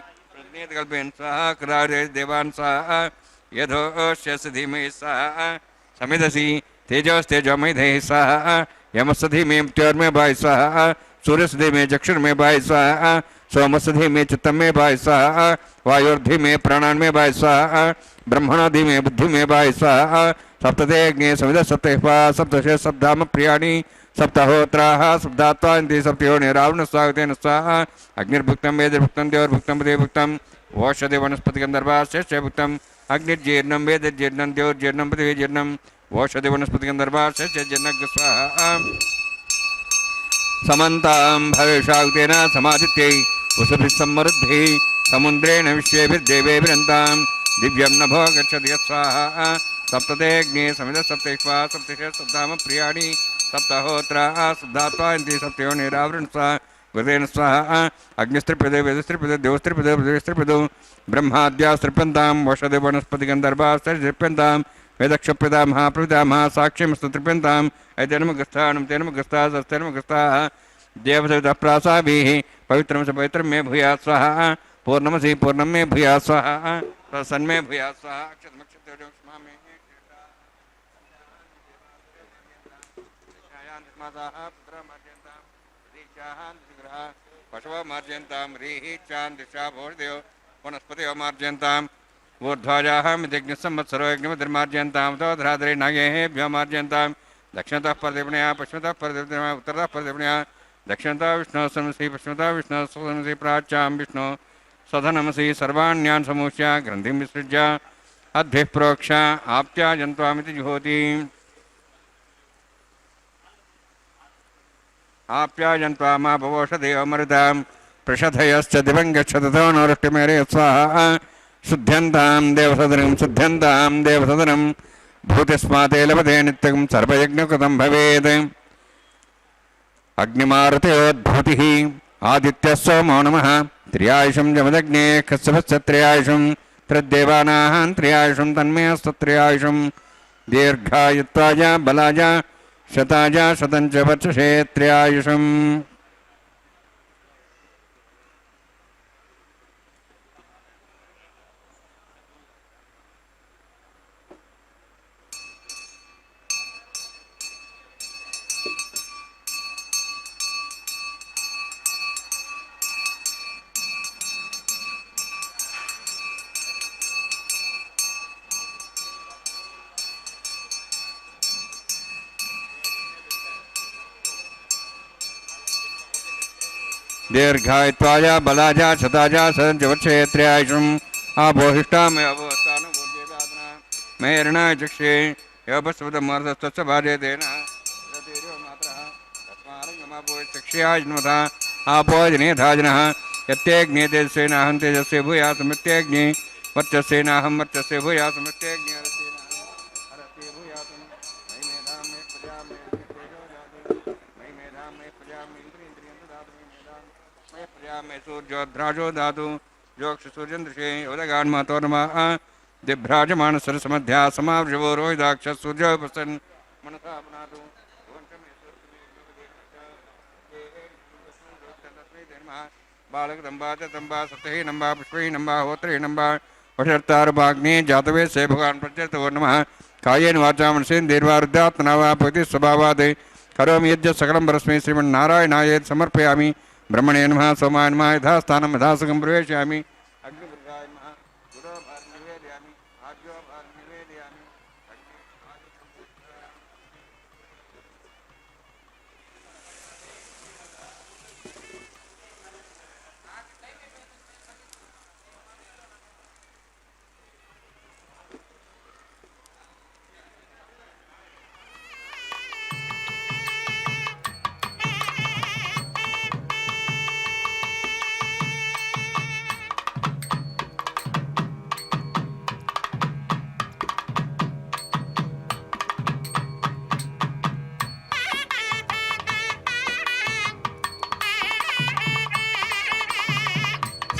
A: कल्पयन् स्वाहा करारे देवान् स्वाहा यथोश्य धीमहि स्वाहा समिदसि तेजोस्तेजोमयधैः स्वाहा यमस्य धीमे मृत्योर्मे भाय स्वाहा सूर्यस्य धीमे चक्षुर्मे भाय स्वाहा सोमस्य धीमे चित्तं मे भाय स्वाहा वायोर्धीमे प्राणान्मे भाय स्वाहा ब्रह्मणो धीमे बुद्धिमे भाय स्वाहा सप्तते अग्ने समिद सप्तैः सप्तशे सप्ताम प्रियाणि सप्तहोत्राः सप्तात्वान्ति सप्तयोनि रावण स्वागतेन स्वाहा अग्निर्भुक्तं वेदर्भुक्तं देवर्भुक्तं पृथिवीभुक्तं ओषधि वनस्पतिगन्धर्वाः शेषे भुक्तं अग्निर्जीर्णं वेदर्जीर्णं देवर्जीर्णं पृथिवीजीर्णं ओषधि वनस्पतिगन्धर्वाः शेषे जीर्णं स्वाहा समन्तां भवेशाक्तेन समादित्यै वसुभिः समृद्धिः समुद्रेण विश्वेभिर्देवेभिरन्तां दिव्यं नभो गच्छति यत्स्वाहा सप्तते अग्ने समिद सप्तैः सप्तशे सप्ताम प्रियाणि सप्तहोत्राः सप्तात्वान्ति सप्तयोनिरावृण स्वाहा गुरुदेन स्वाहा अग्निस्त्रिपदे वेदस्त्रिपदे देवस्त्रिपदे पृथिवीस्त्रिपदो ब्रह्माद्यास्त्रिप्यन्तां वषधि वनस्पतिगन्धर्वास्त्रिप्यन्तां वेदक्षप्यतां महाप्रवितामः साक्ष्यमस्तु तृप्यन्तां ऐतेनमगस्थानं तेनमगस्ताः सस्तेनमगस्ताः देवसवितः प्रासाभिः पवित्रं च पवित्रं मे भूयात् स्वाहा पूर्णमसि पूर्णं मे भूयात् स्वाहा प्रसन्मे भूयात् स्वाहा अक्षतमक्षतेजोष्मा मे पशवो मार्जयन्तां रीः चान् दिशा भोर्देव वनस्पतियो मार्जयन्तां ऊर्ध्वाजाः मितिज्ञसंवत्सरो यज्ञमतिर्मार्जयन्तां तोधराधरे नागेभ्यो मार्जयन्तां दक्षिणतः परदेवण्या पश्चिमतः परदेवण्या उत्तरतः परदेवण्या दक्षिणतः विष्णुः समसि पश्चिमतः विष्णुः समसि प्राच्यां विष्णु सधनमसि सर्वाण्यान् समूह्य ग्रन्थिं विसृज्य अद्भिः प्रोक्ष आप्यायन्त्वामिति जुहोति आप्यायन्त्वामापवोषधेवमरुतां प्रषधयश्च दिवं गच्छततो नौरुष्टिमेरे स्वाहा शुद्ध्यन्तां देवसदनं भूतिस्माते लभते नित्यं सर्वयज्ञकृतं भवेत् अग्निमारुतयोद्भूतिः आदित्यः सोमो नमः त्र्यायुषं जमदग्ने कश्यपश्च त्र्यायुषं त्रिदेवानाः त्र्यायुषं तन्मयस्तत्र्यायुषं दीर्घायुत्वाय बलाय शताय शतं च वर्षसे त्र्यायुषम् दीर्घायुत्वाय बलाय शताय शतं च वर्षे त्र्यायुषम् आबोहिष्टामे अवस्थानूर्जेदादना मेरणाय चक्षे योपस्वतमर्दस्तस्य भार्यतेन चक्ष्याजन्मथा आपोजनेधाजनः यत्यग्ने तेजस्वेनाहं तेजस्वे भूयासमित्यग्ने वर्चस्वेनाहं वर्चस्वे भूयासमित्यग्ने में सूर्योद्राजो धातु जोक्ष सूर्यन्द्रशे उदगान्मातो नमः दिभ्राजमान सरसमध्या समावृवो रोहिदाक्ष सूर्यो प्रसन्न मनसा पुनातु बालकदम्बा तम्बा सप्तहि नम्बा पुष्पहि नम्बा होत्री नम्बा वषर्तारभाग्ने जातवे से भगवान् प्रत्यर्थ नमः कायेन वाचा मनसेन्द्रिर्वा रुद्रात्मना वा प्रति स्वभावादे करोमि यज्ञ सकलं परस्मै श्रीमन्नारायणाय समर्पयामि ब्रह्मणे नमः सोमाय नमः यथास्थानं यथासुखं प्रवेशयामि अग्निपुरुषाय नमः गुरोभारं निवेदयामि आज्योभारं निवेदयामि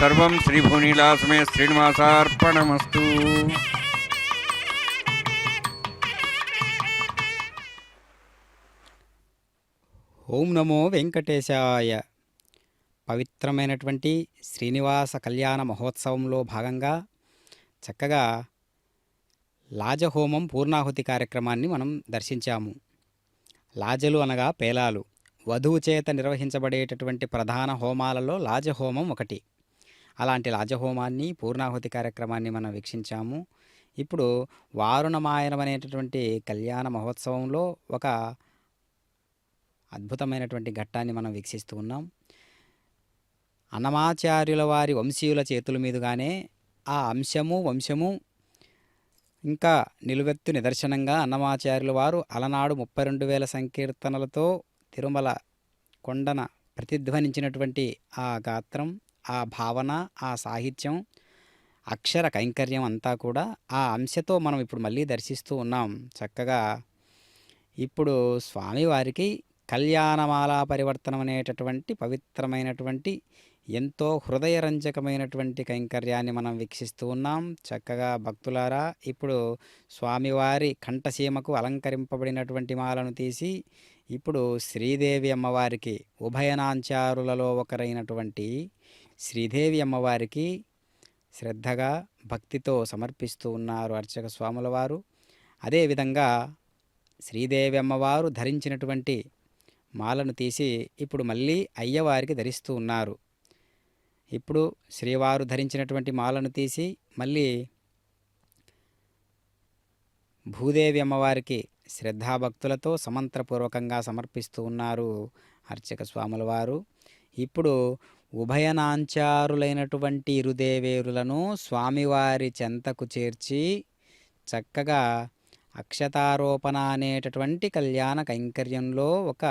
A: సర్వం శ్రీభూనీలాసమే శ్రీనివాసార్పణమస్తు.
B: ఓం నమో వెంకటేశాయ. పవిత్రమైనటువంటి శ్రీనివాస కళ్యాణ మహోత్సవంలో భాగంగా చక్కగా లాజహోమం పూర్ణాహుతి కార్యక్రమాన్ని మనం దర్శించాము. లాజలు అనగా పేలాలు. వధువు చేత నిర్వహించబడేటటువంటి ప్రధాన హోమాలలో లాజహోమం ఒకటి. అలాంటి లాజహోమాన్ని పూర్ణాహుతి కార్యక్రమాన్ని మనం వీక్షించాము. ఇప్పుడు వారుణమాయనం అనేటటువంటి కళ్యాణ మహోత్సవంలో ఒక అద్భుతమైనటువంటి ఘట్టాన్ని మనం వీక్షిస్తూ ఉన్నాం. అన్నమాచార్యుల వారి వంశీయుల చేతుల మీదుగానే ఆ వంశము ఇంకా నిలువెత్తు నిదర్శనంగా అన్నమాచార్యుల వారు అలనాడు 32,000 సంకీర్తనలతో తిరుమల కొండన ప్రతిధ్వనించినటువంటి ఆ గాత్రం, ఆ భావన, ఆ సాహిత్యం, అక్షర కైంకర్యం అంతా కూడా ఆ అంశతో మనం ఇప్పుడు మళ్ళీ దర్శిస్తూ ఉన్నాం. చక్కగా ఇప్పుడు స్వామివారికి కళ్యాణమాలా పరివర్తనం అనేటటువంటి పవిత్రమైనటువంటి ఎంతో హృదయరంజకమైనటువంటి కైంకర్యాన్ని మనం వీక్షిస్తూ ఉన్నాం. చక్కగా భక్తులారా, ఇప్పుడు స్వామివారి కంఠసీమకు అలంకరింపబడినటువంటి మాలను తీసి ఇప్పుడు శ్రీదేవి అమ్మవారికి, ఉభయనాంచారులలో ఒకరైనటువంటి శ్రీదేవి అమ్మవారికి శ్రద్ధగా భక్తితో సమర్పిస్తూ ఉన్నారు అర్చక స్వాముల వారు. అదేవిధంగా శ్రీదేవి అమ్మవారు ధరించినటువంటి మాలను తీసి ఇప్పుడు మళ్ళీ అయ్యవారికి ధరిస్తూ ఉన్నారు. ఇప్పుడు శ్రీవారు ధరించినటువంటి మాలను తీసి మళ్ళీ భూదేవి అమ్మవారికి శ్రద్ధాభక్తులతో సమంత్రపూర్వకంగా సమర్పిస్తూ ఉన్నారు అర్చక స్వాముల వారు. ఇప్పుడు ఉభయనాంచారులైనటువంటి ఇరుదేవేరులను స్వామివారి చెంతకు చేర్చి చక్కగా అక్షతారోపణ అనేటటువంటి కళ్యాణ కైంకర్యంలో ఒక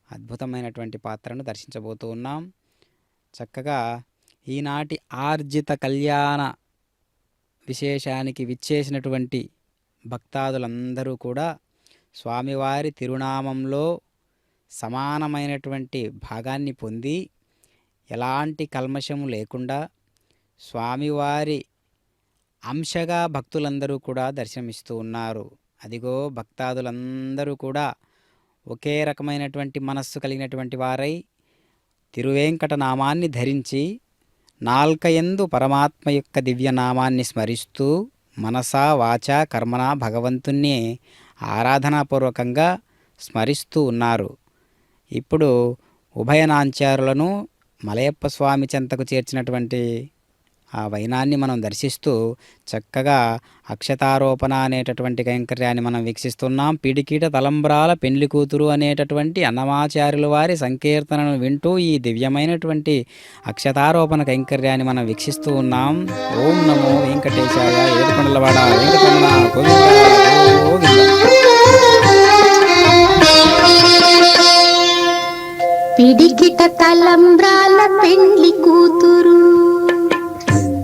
B: అద్భుతమైనటువంటి పాత్రను దర్శించబోతూ ఉన్నాం. చక్కగా ఈనాటి ఆర్జిత కళ్యాణ విశేషానికి విచ్చేసినటువంటి భక్తాదులందరూ కూడా స్వామివారి తిరునామంలో సమానమైనటువంటి భాగాన్ని పొంది ఎలాంటి కల్మషము లేకుండా స్వామివారి అంశగా భక్తులందరూ కూడా దర్శనమిస్తూ ఉన్నారు. అదిగో భక్తాదులందరూ కూడా ఒకే రకమైనటువంటి మనస్సు కలిగినటువంటి వారై తిరువేంకట నామాన్ని ధరించి నాల్కయందు పరమాత్మ యొక్క దివ్యనామాన్ని స్మరిస్తూ మనసా వాచా కర్మణ భగవంతుణ్ణి ఆరాధనాపూర్వకంగా స్మరిస్తూ ఉన్నారు. ఇప్పుడు ఉభయనాంచారులను మలయప్ప స్వామి చెంతకు చేర్చినటువంటి ఆ వైనాన్ని మనం దర్శిస్తూ చక్కగా అక్షతారోపణ అనేటటువంటి కైంకర్యాన్ని మనం వీక్షిస్తున్నాం. పిడికిట తలంబ్రాల పెండ్లి కూతురు అనేటటువంటి అన్నమాచార్యుల వారి సంకీర్తనను వింటూ ఈ దివ్యమైనటువంటి అక్షతారోపణ కైంకర్యాన్ని మనం వీక్షిస్తూ ఉన్నాం. ఓం నమో వెంకటేశాయ. ఏడుకొండలవాడ వెంకటరమణ గోవింద గోవింద.
E: పిడికిట తలంబ్రాల పెండ్లి కూతురు,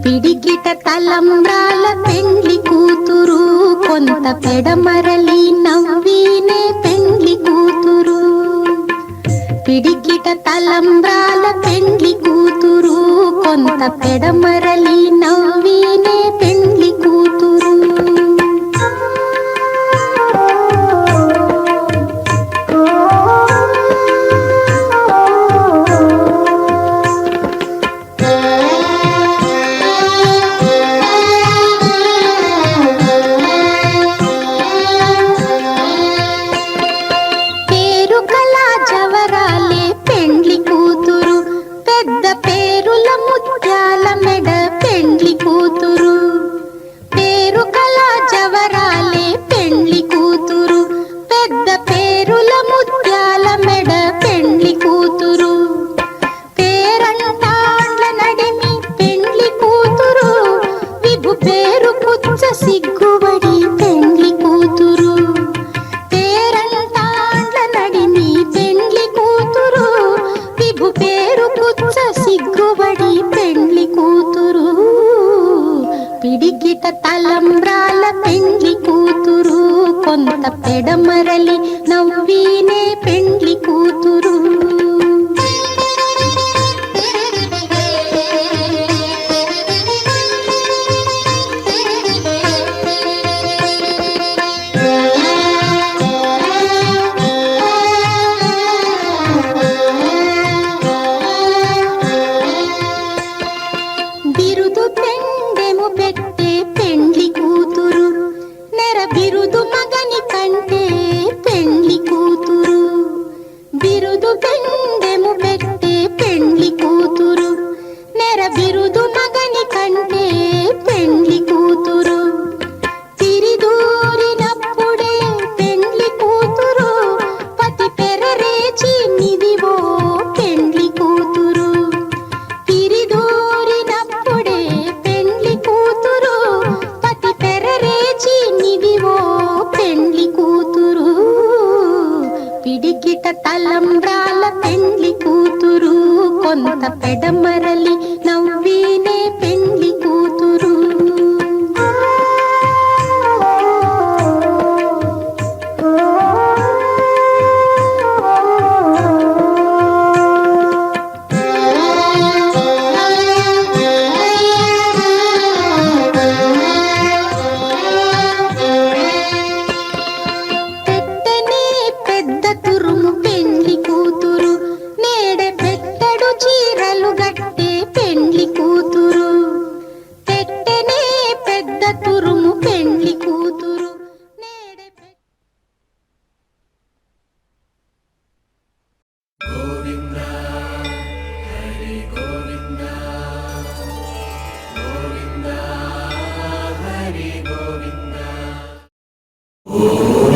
E: పిడికిట తలంబ్రాల పెండ్లి కూతురు, కొంత పెడమరలి నవ్వినే పెండ్లి కూతురు. పిడికిట తలంబ్రాల పెండ్లి కూతురు, కొంత పెడమరలి నవ్వినే పెండ్లి కూతురు. పిడికిట తలంబ్రాల పెండ్లి కూతురు, కొంత పెడమరలి నవ్వినే పెండ్లి కూతురు. బిరుదు మగని కంటే పెండ్లి కూతురు తిరిదూరినప్పుడే పెండ్లి కూతురు పతి పెరరేచి నిదివో పెండ్లి కూతురు తిరిదూరినప్పుడే పెండ్లి కూతురు పతి పెరరేచి నిదివో పెండ్లి కూతురు పిడికిట తలంబ్రాల పెండ్లి కూతురు కొంత పెడమరలి నవ్వీనే పెండ్లి కూతురు పెట్టనే పెద్ద తురుము పెండ్లి కూతురు నేడే పెట్టడు చీరలు గట్టే పెండ్లి కూతురు పెట్టనే పెద్ద తురుము పెండ్లి కూతురు నేడే
C: ఓ